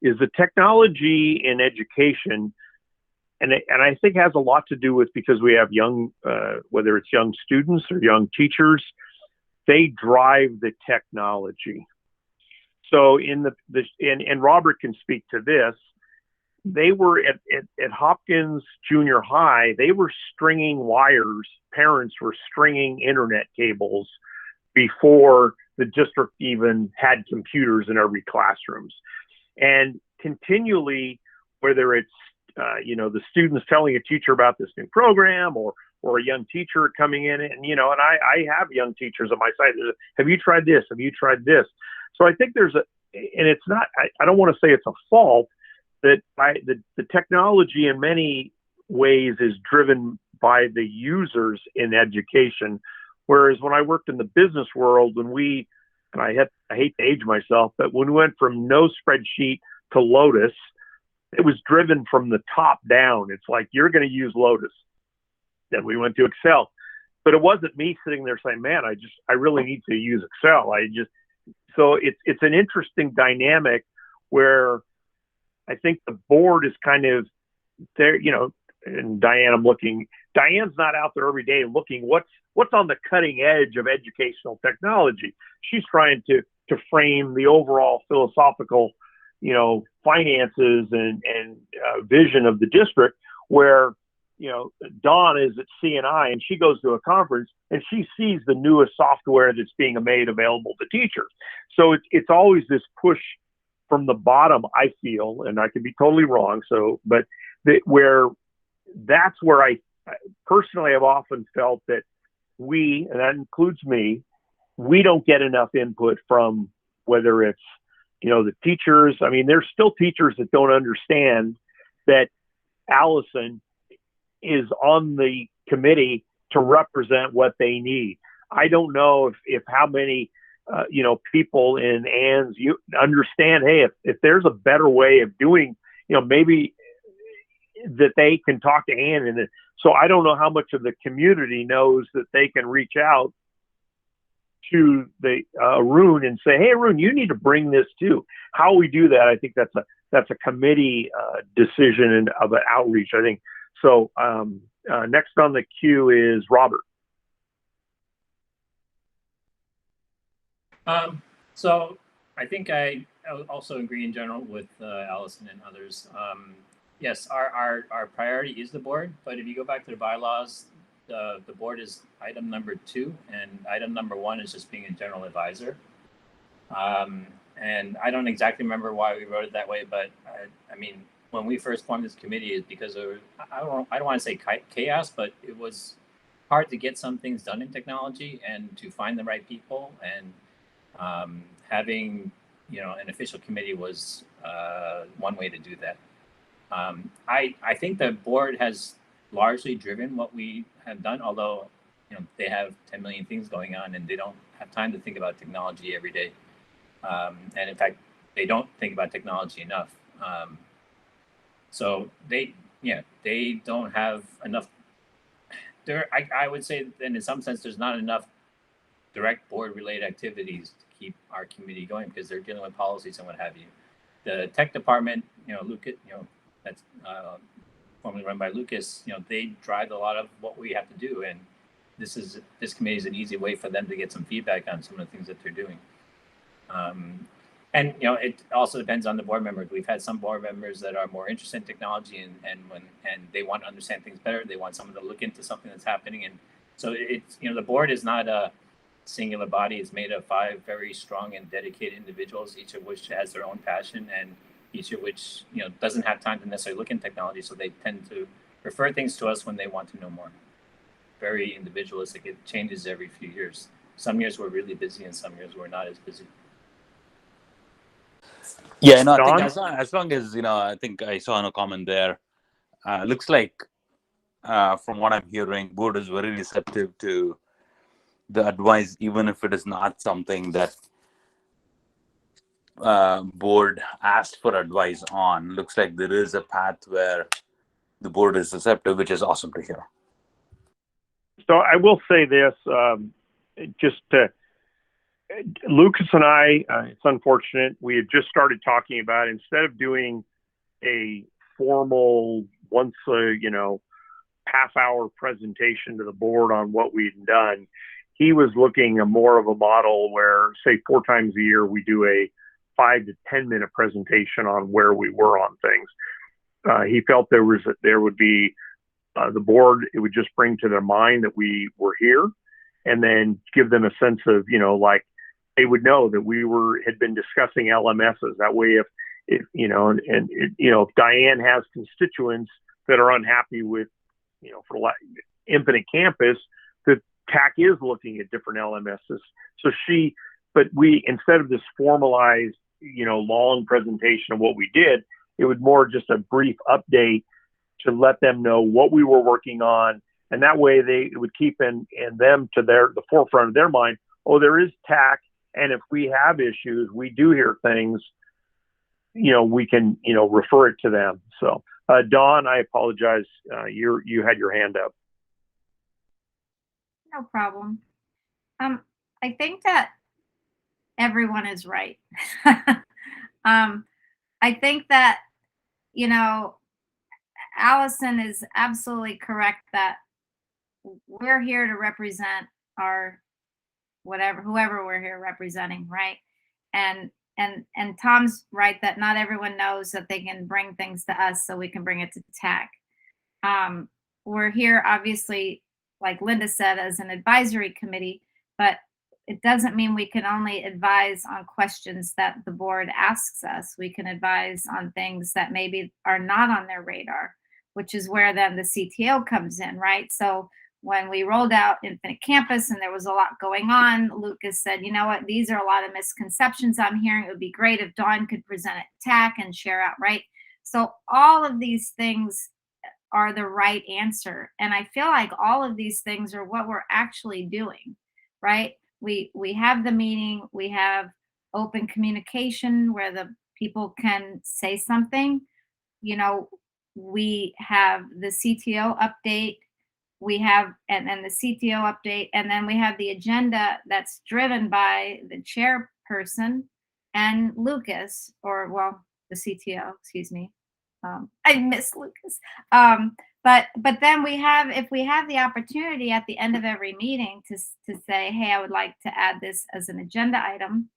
is the technology in education, and I think has a lot to do with because we have young, whether it's young students or young teachers, they drive the technology. So and Robert can speak to this, they were at Hopkins Junior High, they were stringing wires, parents were stringing internet cables before the district even had computers in every classrooms. And continually, whether it's the students telling a teacher about this new program or a young teacher coming in and I have young teachers on my side. Have you tried this? Have you tried this? So I think and it's not, I don't want to say it's a fault that the technology in many ways is driven by the users in education. Whereas when I worked in the business world, and I hate to age myself, but when we went from no spreadsheet to Lotus, it was driven from the top down. It's like, you're going to use Lotus. Then we went to Excel, but it wasn't me sitting there saying, man, I really need to use Excel. So it's an interesting dynamic where I think the board is kind of there, and Diane's not out there every day looking what's on the cutting edge of educational technology. She's trying to frame the overall philosophical, finances and vision of the district, where, Dawn is at CNI and she goes to a conference and she sees the newest software that's being made available to teachers. So it's always this push from the bottom, I feel, and I could be totally wrong. But that's where I personally have often felt that we, and that includes me, we don't get enough input from whether it's, the teachers. I mean, there's still teachers that don't understand that Allison is on the committee to represent what they need. I don't know if how many people in Ann's, you understand, hey, if there's a better way of doing, maybe that they can talk to Ann. And so I don't know how much of the community knows that they can reach out to the Arun and say, hey, Arun, you need to bring this too. How we do that, I think that's a committee decision and of an outreach, I think. So next on the queue is Robert. So I think I also agree in general with Allison and others. Yes, our priority is the board, but if you go back to the bylaws, the board is item number 2, and item number 1 is just being a general advisor. And I don't exactly remember why we wrote it that way, but I mean, when we first formed this committee, is because of, I don't want to say chaos, but it was hard to get some things done in technology and to find the right people, and having an official committee was one way to do that. I think the board has largely driven what we have done, although they have 10 million things going on and they don't have time to think about technology every day. And in fact, they don't think about technology enough. So they don't have enough. I would say, and in some sense, there's not enough direct board-related activities to keep our committee going because they're dealing with policies and what have you. The tech department, Lucas, that's formerly run by Lucas, they drive a lot of what we have to do, and this committee is an easy way for them to get some feedback on some of the things that they're doing. And it also depends on the board members. We've had some board members that are more interested in technology, and they want to understand things better. They want someone to look into something that's happening, and so it's the board is not a singular body. It's made of 5 very strong and dedicated individuals, each of which has their own passion, and each of which doesn't have time to necessarily look in technology, so they tend to refer things to us when they want to know more. Very individualistic. It changes every few years. Some years we're really busy, and some years we're not as busy. Yeah, I think Don? as long as I think I saw a comment there. Looks like from what I'm hearing, board is very receptive to the advice, even if it is not something that board asked for advice on. Looks like there is a path where the board is receptive, which is awesome to hear. So I will say this, Lucas and I, it's unfortunate, we had just started talking about, instead of doing a formal once a, half-hour presentation to the board on what we'd done, he was looking at more of a model where, say, 4 times a year, we do a 5 to 10 minute presentation on where we were on things. He felt there would be the board, it would just bring to their mind that we were here, and then give them a sense of, like they would know that we had been discussing LMSs. That way, if Diane has constituents that are unhappy with, for Infinite Campus, that TAC is looking at different LMSs. So we, instead of this formalized, long presentation of what we did, it was more just a brief update to let them know what we were working on. And that way it would keep in them to the forefront of their mind. Oh, there is TAC. And if we have issues, we do hear things, we can, refer it to them. So, Dawn, I apologize. You had your hand up. No problem. I think that everyone is right. I think that, Allison is absolutely correct that we're here to represent our whoever we're here representing, right? And Tom's right that not everyone knows that they can bring things to us so we can bring it to TAC. We're here, obviously, like Linda said, as an advisory committee, but it doesn't mean we can only advise on questions that the board asks us. We can advise on things that maybe are not on their radar, which is where then the CTO comes in, right? So when we rolled out Infinite Campus and there was a lot going on, Lucas said, you know what, these are a lot of misconceptions I'm hearing. It would be great if Dawn could present at TAC and share out, right? So all of these things are the right answer. And I feel like all of these things are what we're actually doing, right? we have the meeting, we have open communication where the people can say something. You know, we have the CTO update, we have, and then the CTO update, and then we have the agenda that's driven by the chairperson and Lucas, or well, the CTO, excuse me. I miss Lucas. But then we have, if we have the opportunity at the end of every meeting to say, hey, I would like to add this as an agenda item.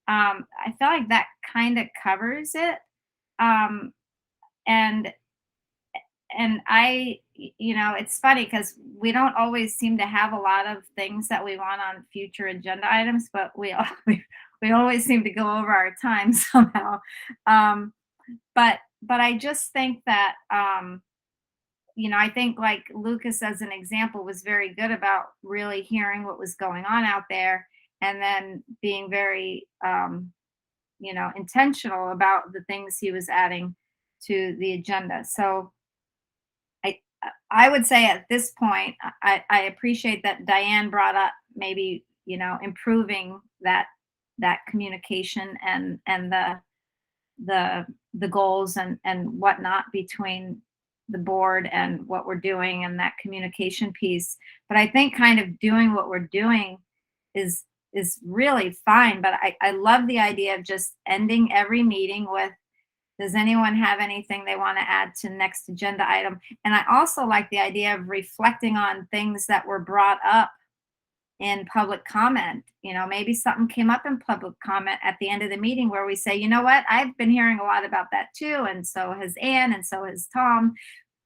I feel like that kind of covers it. And I, you know, it's funny because we don't always seem to have a lot of things that we want on future agenda items, but we always seem to go over our time somehow. But I just think that, you know, I think like Lucas as an example was very good about really hearing what was going on out there and then being very, you know, intentional about the things he was adding to the agenda. So I would say at this point, I appreciate that Diane brought up maybe, you know, improving that communication and the goals and whatnot between the board and what we're doing and that communication piece. But I think kind of doing what we're doing is really fine. But I love the idea of just ending every meeting with, does anyone have anything they want to add to next agenda item? And I also like the idea of reflecting on things that were brought up in public comment. You know, maybe something came up in public comment at the end of the meeting where we say, you know what, I've been hearing a lot about that too, and so has Ann, and so has Tom.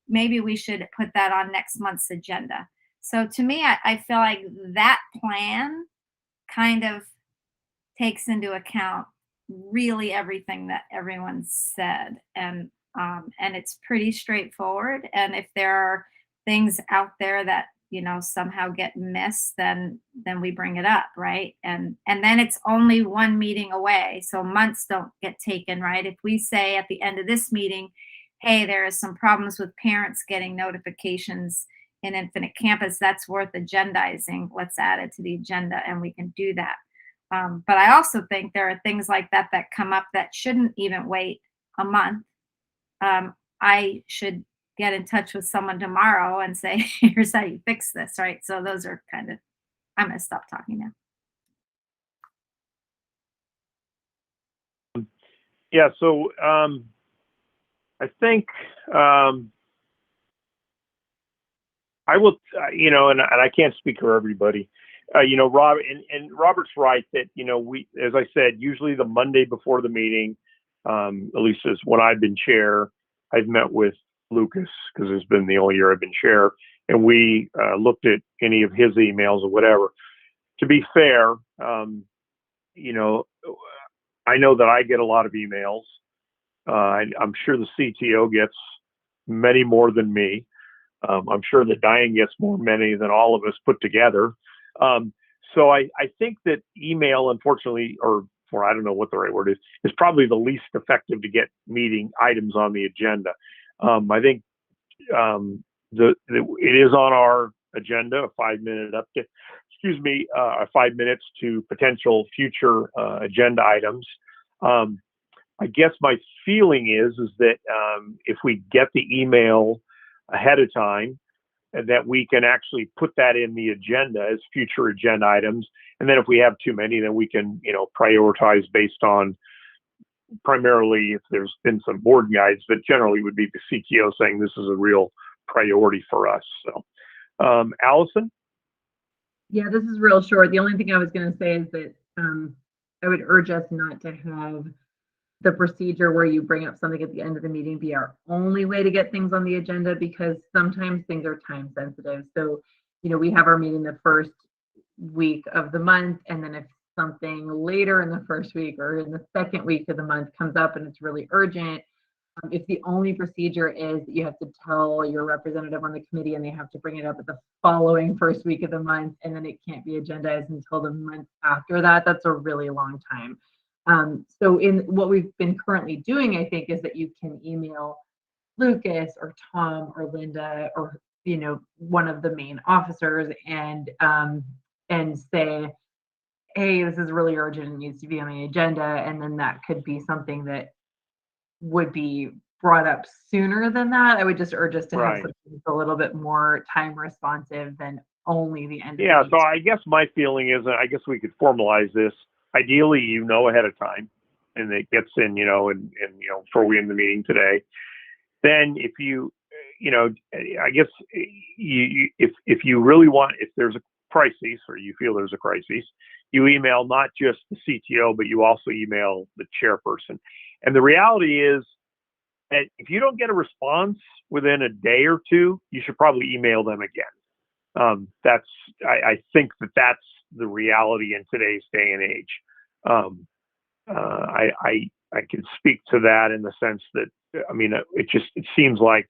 Maybe we should put that on next month's agenda. So to me, I feel like that plan kind of takes into account really everything that everyone said, and it's pretty straightforward. And if there are things out there that, you know, somehow get missed, then we bring it up, right? And then it's only one meeting away, so months don't get taken, right? If we say at the end of this meeting, hey, there are some problems with parents getting notifications in Infinite Campus, that's worth agendizing, let's add it to the agenda, and we can do that. But I also think there are things like that that come up that shouldn't even wait a month. I should get in touch with someone tomorrow and say, here's how you fix this, right? So those are kind of, I'm going to stop talking now. Yeah, so I think I will, you know, and I can't speak for everybody. You know, Rob and Robert's right that, you know, we, as I said, usually the Monday before the meeting, at least as when I've been chair, I've met with Lucas because it's been the only year I've been chair, and we looked at any of his emails or whatever. To be fair, you know, I know that I get a lot of emails. I'm sure the CTO gets many more than me. I'm sure that Diane gets many than all of us put together. So I think that email, unfortunately, or I don't know what the right word is probably the least effective to get meeting items on the agenda. I think it is on our agenda, a 5-minute update. 5 minutes to potential future agenda items. I guess my feeling is that if we get the email ahead of time, that we can actually put that in the agenda as future agenda items. And then if we have too many, then we can, you know, prioritize based on primarily if there's been some board guides, but generally would be the CTO saying this is a real priority for us. So, Allison? Yeah, this is real short. The only thing I was going to say is that I would urge us not to have the procedure where you bring up something at the end of the meeting be our only way to get things on the agenda, because sometimes things are time sensitive. So, you know, we have our meeting the first week of the month, and then if something later in the first week or in the second week of the month comes up and it's really urgent, if the only procedure is that you have to tell your representative on the committee and they have to bring it up at the following first week of the month, and then it can't be agendized until the month after that, that's a really long time. So in what we've been currently doing, I think, is that you can email Lucas or Tom or Linda or, you know, one of the main officers and say, hey, this is really urgent and needs to be on the agenda, and then that could be something that would be brought up sooner than that. I would just urge us to have Right. something that's a little bit more time responsive than only the end of Yeah, the so week. I guess my feeling is, I guess we could formalize this. Ideally, ahead of time, and it gets in, before we end the meeting today. Then if I guess if you really want, if there's a crisis or you feel there's a crisis, you email not just the CTO, but you also email the chairperson. And the reality is that if you don't get a response within a day or two, you should probably email them again. I think that's the reality in today's day and age. I can speak to that in the sense that, it seems like,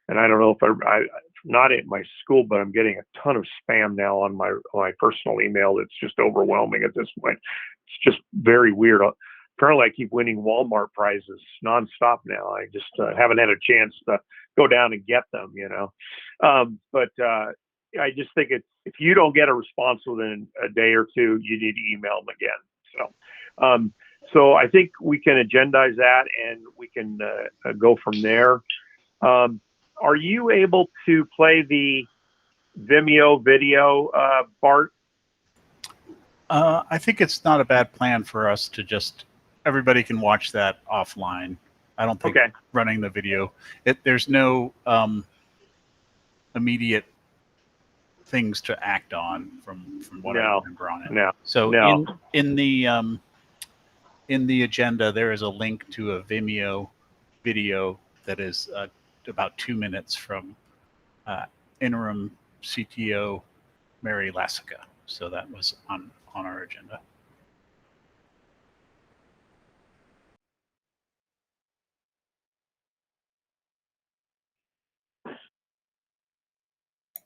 and I don't know if I not at my school, but I'm getting a ton of spam now on my personal email. That's just overwhelming at this point. It's just very weird. Apparently I keep winning Walmart prizes nonstop now. I just haven't had a chance to go down and get them, but I just think if you don't get a response within a day or two, you need to email them again. So I think we can agendize that and we can go from there. Are you able to play the Vimeo video, Bart? I think it's not a bad plan for us to everybody can watch that offline. I don't think running the video, there's no immediate things to act on from what I remember on it. No. So in the agenda, there is a link to a Vimeo video that is about 2 minutes from interim CTO Mary Lassica. So that was on our agenda.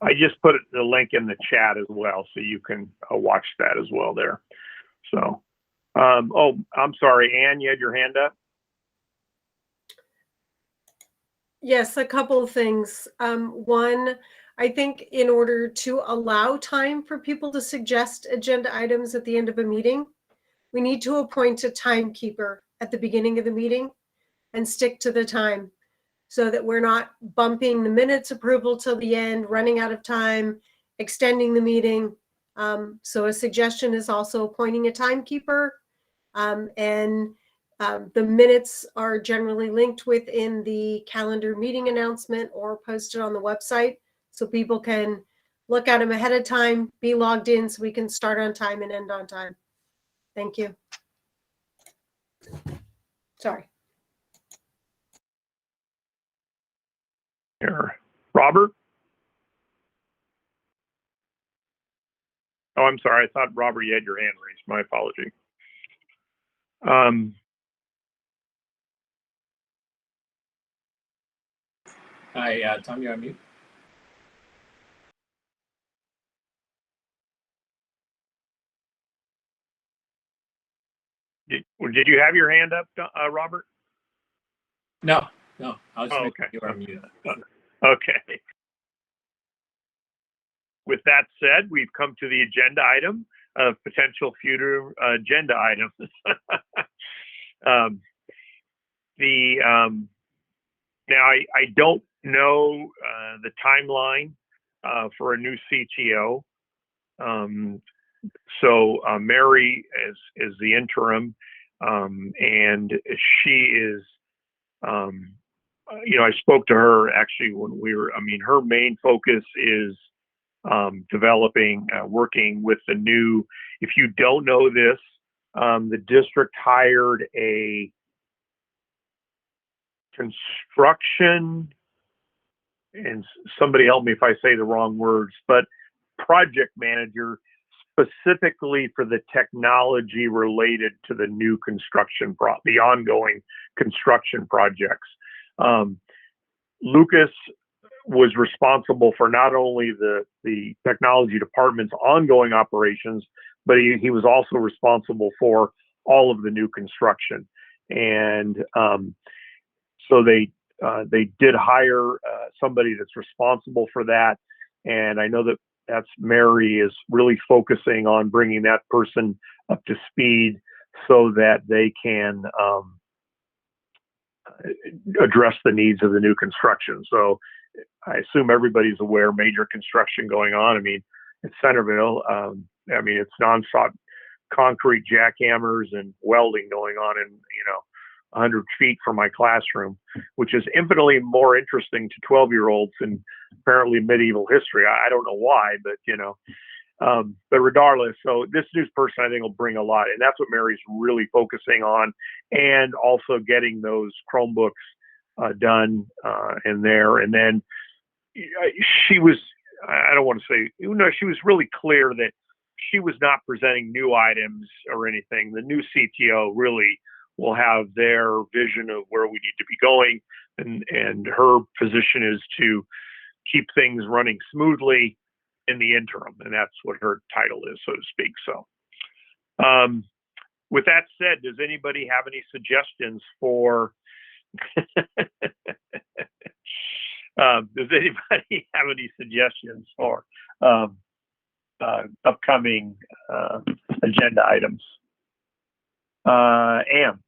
I just put the link in the chat as well, so you can watch that as well there. So, I'm sorry, Ann, you had your hand up? Yes, a couple of things. One, I think in order to allow time for people to suggest agenda items at the end of a meeting, we need to appoint a timekeeper at the beginning of the meeting and stick to the time so that we're not bumping the minutes approval till the end, running out of time, extending the meeting. So a suggestion is also appointing a timekeeper, and the minutes are generally linked within the calendar meeting announcement or posted on the website so people can look at them ahead of time, be logged in so we can start on time and end on time. Thank you. Sorry. Here. Robert? Oh, I'm sorry. I thought, Robert, you had your hand raised. My apology. Hi, Tom, you're on mute. Did you have your hand up, Robert? No. I was okay. You were on mute. Okay. With that said, we've come to the agenda item of potential future agenda items. Now I don't know the timeline for a new CTO. So Mary is the interim, and she is, I spoke to her actually when her main focus is developing, working with the new, if you don't know this, the district hired a construction, and somebody help me if I say the wrong words, but project manager specifically for the technology related to the new construction, the ongoing construction projects. Lucas was responsible for not only the technology department's ongoing operations, but he was also responsible for all of the new construction. And so they did hire somebody that's responsible for that. And I know that that's Mary is really focusing on bringing that person up to speed so that they can address the needs of the new construction. So I assume everybody's aware, major construction going on. I mean, at Centerville, I mean, it's nonstop concrete jackhammers and welding going on in, 100 feet from my classroom, which is infinitely more interesting to 12-year-olds than apparently medieval history. I don't know why, but, but regardless, so this news person I think will bring a lot, and that's what Mary's really focusing on, and also getting those Chromebooks done in there. And then she was, I don't want to say, she was really clear that she was not presenting new items or anything. The new CTO really will have their vision of where we need to be going, and her position is to keep things running smoothly in the interim, and that's what her title is, so to speak. So with that said, does anybody have any suggestions for does anybody have any suggestions for upcoming agenda items? Anne.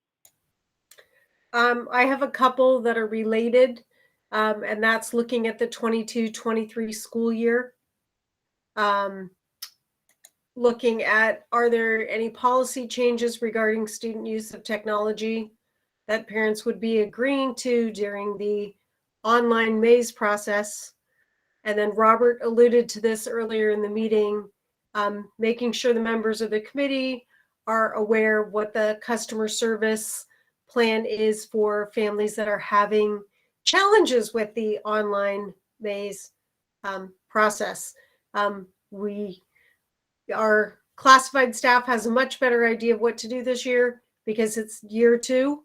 I have a couple that are related, and that's looking at the 22-23 school year. Looking at, are there any policy changes regarding student use of technology that parents would be agreeing to during the online maze process? And then Robert alluded to this earlier in the meeting, making sure the members of the committee are aware what the customer service plan is for families that are having challenges with the online maze process. Our classified staff has a much better idea of what to do this year because it's year 2,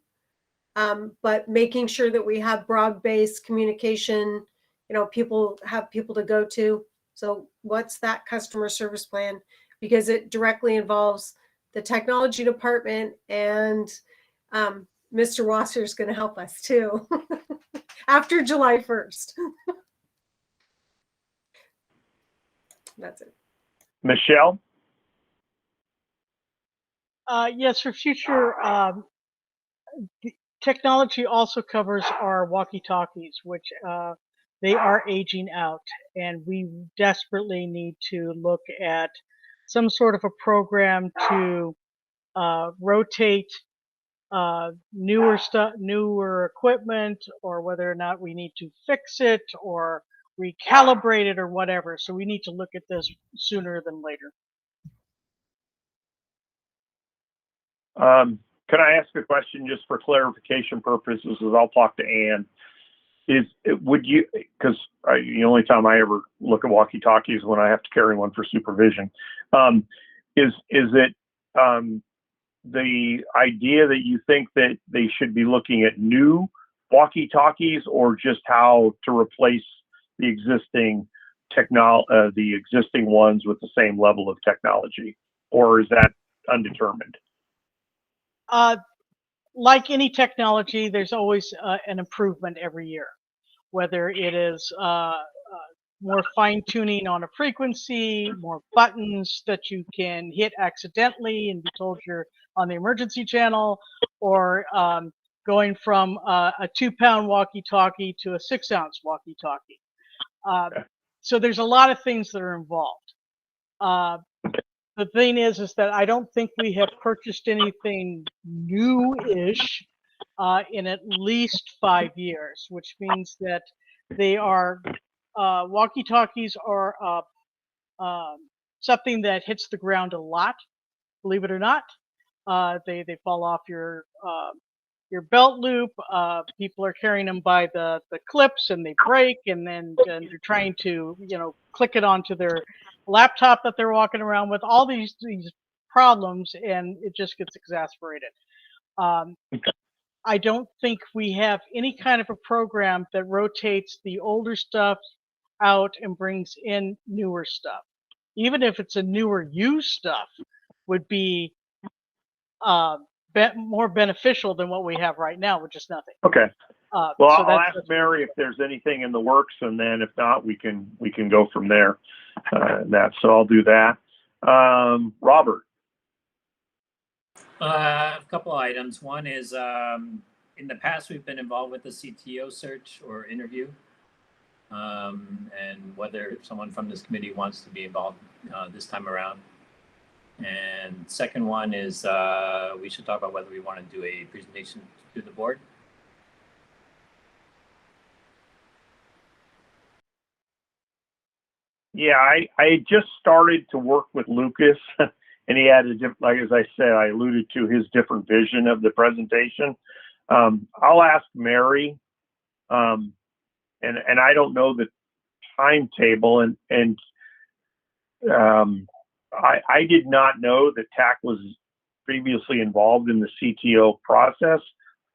but making sure that we have broad-based communication, people have people to go to. So what's that customer service plan? Because it directly involves the technology department, and Mr. Wasser is going to help us too after July 1st. That's it. Michelle? Yes, for future, technology also covers our walkie-talkies, which they are aging out, and we desperately need to look at some sort of a program to rotate newer equipment, or whether or not we need to fix it or recalibrate it or whatever. So we need to look at this sooner than later. Can I ask a question just for clarification purposes? As I'll talk to Ann. Would you? Because the only time I ever look at walkie-talkies when I have to carry one for supervision. Is it the idea that you think that they should be looking at new walkie-talkies, or just how to replace the existing the existing ones with the same level of technology, or is that undetermined? Like any technology, there's always an improvement every year, whether it is more fine-tuning on a frequency, more buttons that you can hit accidentally and be told you're on the emergency channel, or going from a 2-pound walkie-talkie to a 6-ounce walkie-talkie. Okay. So there's a lot of things that are involved. The thing is that I don't think we have purchased anything new-ish in at least 5 years, which means that they are walkie-talkies are something that hits the ground a lot. Believe it or not, they fall off your belt loop. People are carrying them by the clips, and they break, and then they're trying to click it onto their laptop that they're walking around with. All these problems, and it just gets exasperated. I don't think we have any kind of a program that rotates the older stuff out and brings in newer stuff. Even if it's a newer used stuff, would be more beneficial than what we have right now, which is nothing. Okay. Well, so I'll ask Mary if there's anything in the works, and then if not, we can go from there. that. So I'll do that. Robert. A couple of items. One is in the past we've been involved with the CTO search or interview, and whether someone from this committee wants to be involved this time around. And second one is we should talk about whether we want to do a presentation to the board. Yeah, I just started to work with Lucas, and he had like as I said, I alluded to his different vision of the presentation. I'll ask Mary, and I don't know the timetable, and I did not know that TAC was previously involved in the CTO process.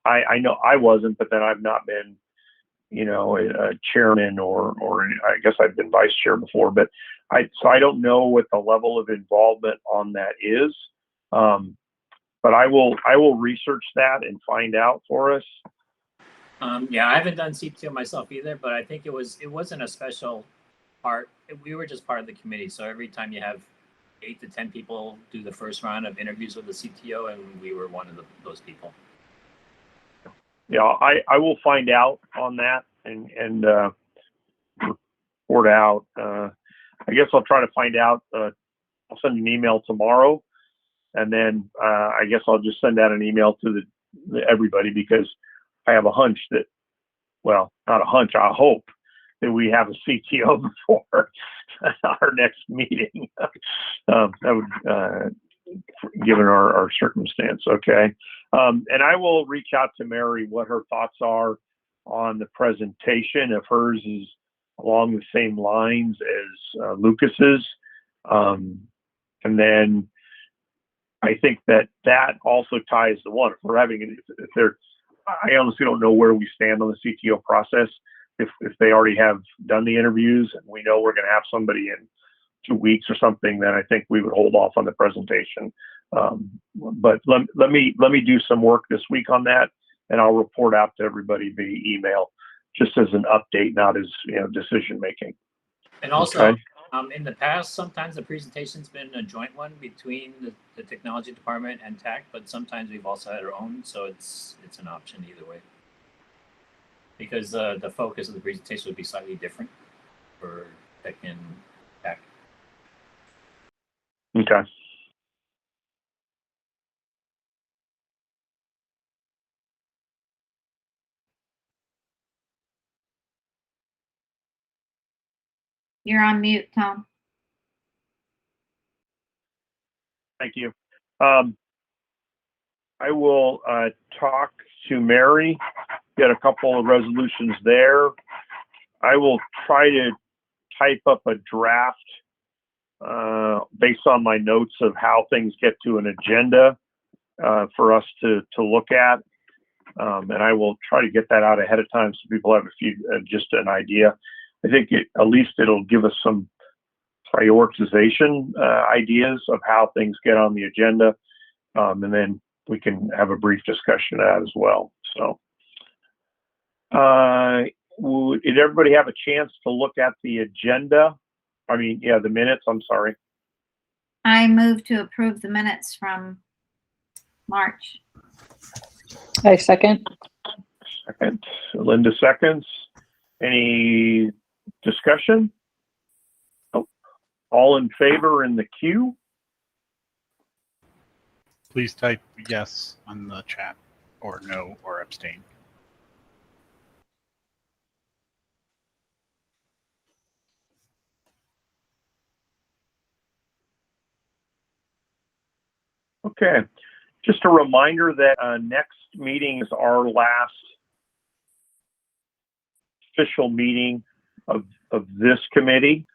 I know I wasn't, but then I've not been, a chairman or I guess I've been vice chair before, but so I don't know what the level of involvement on that is. But I will research that and find out for us. Yeah, I haven't done CTO myself either, but I think it wasn't a special part. We were just part of the committee. So every time you have 8 to 10 people do the first round of interviews with the CTO, and we were one of those people. Yeah, I will find out on that and report out. I guess I'll try to find out. I'll send an email tomorrow, and then I guess I'll just send out an email to everybody, because I have a hunch that, well, not a hunch, I hope that we have a CTO before our next meeting. That would, given our circumstance, okay. And I will reach out to Mary what her thoughts are on the presentation, if hers is along the same lines as Lucas's. And then I think that also ties the one. If we're having, I honestly don't know where we stand on the CTO process. If they already have done the interviews and we know we're going to have somebody in 2 weeks or something, then I think we would hold off on the presentation. But let me do some work this week on that, and I'll report out to everybody via email, just as an update, not as decision making. And also, okay. In the past, sometimes the presentation's been a joint one between the technology department and TAC, but sometimes we've also had our own, so it's an option either way. Because the focus of the presentation would be slightly different for Tech and TAC. Okay. You're on mute, Tom. Thank you. I will talk to Mary, get a couple of resolutions there. I will try to type up a draft based on my notes of how things get to an agenda for us to look at. And I will try to get that out ahead of time so people have just an idea. I think at least it'll give us some prioritization ideas of how things get on the agenda. And then we can have a brief discussion of that as well. So did everybody have a chance to look at the agenda? The minutes, I'm sorry. I move to approve the minutes from March. I second. Second. Linda seconds. Any discussion? Oh, all in favor in the queue? Please type yes on the chat, or no, or abstain. Okay. Just a reminder that next meeting is our last official meeting of this committee.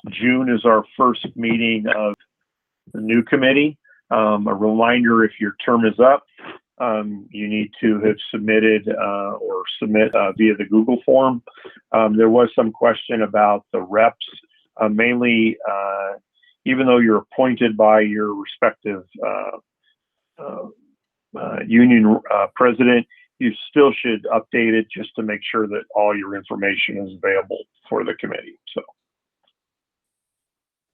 June is our first meeting of the new committee. A reminder, if your term is up, you need to have submitted or submit via the Google form. There was some question about the reps, mainly even though you're appointed by your respective union president, you still should update it just to make sure that all your information is available for the committee. So,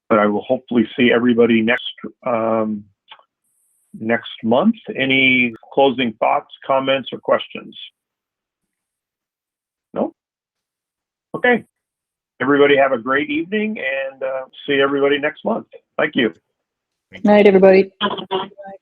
But I will hopefully see everybody next month. Any closing thoughts, comments, or questions? No? Okay. Everybody have a great evening, and see everybody next month. Thank you. Night, everybody. Right.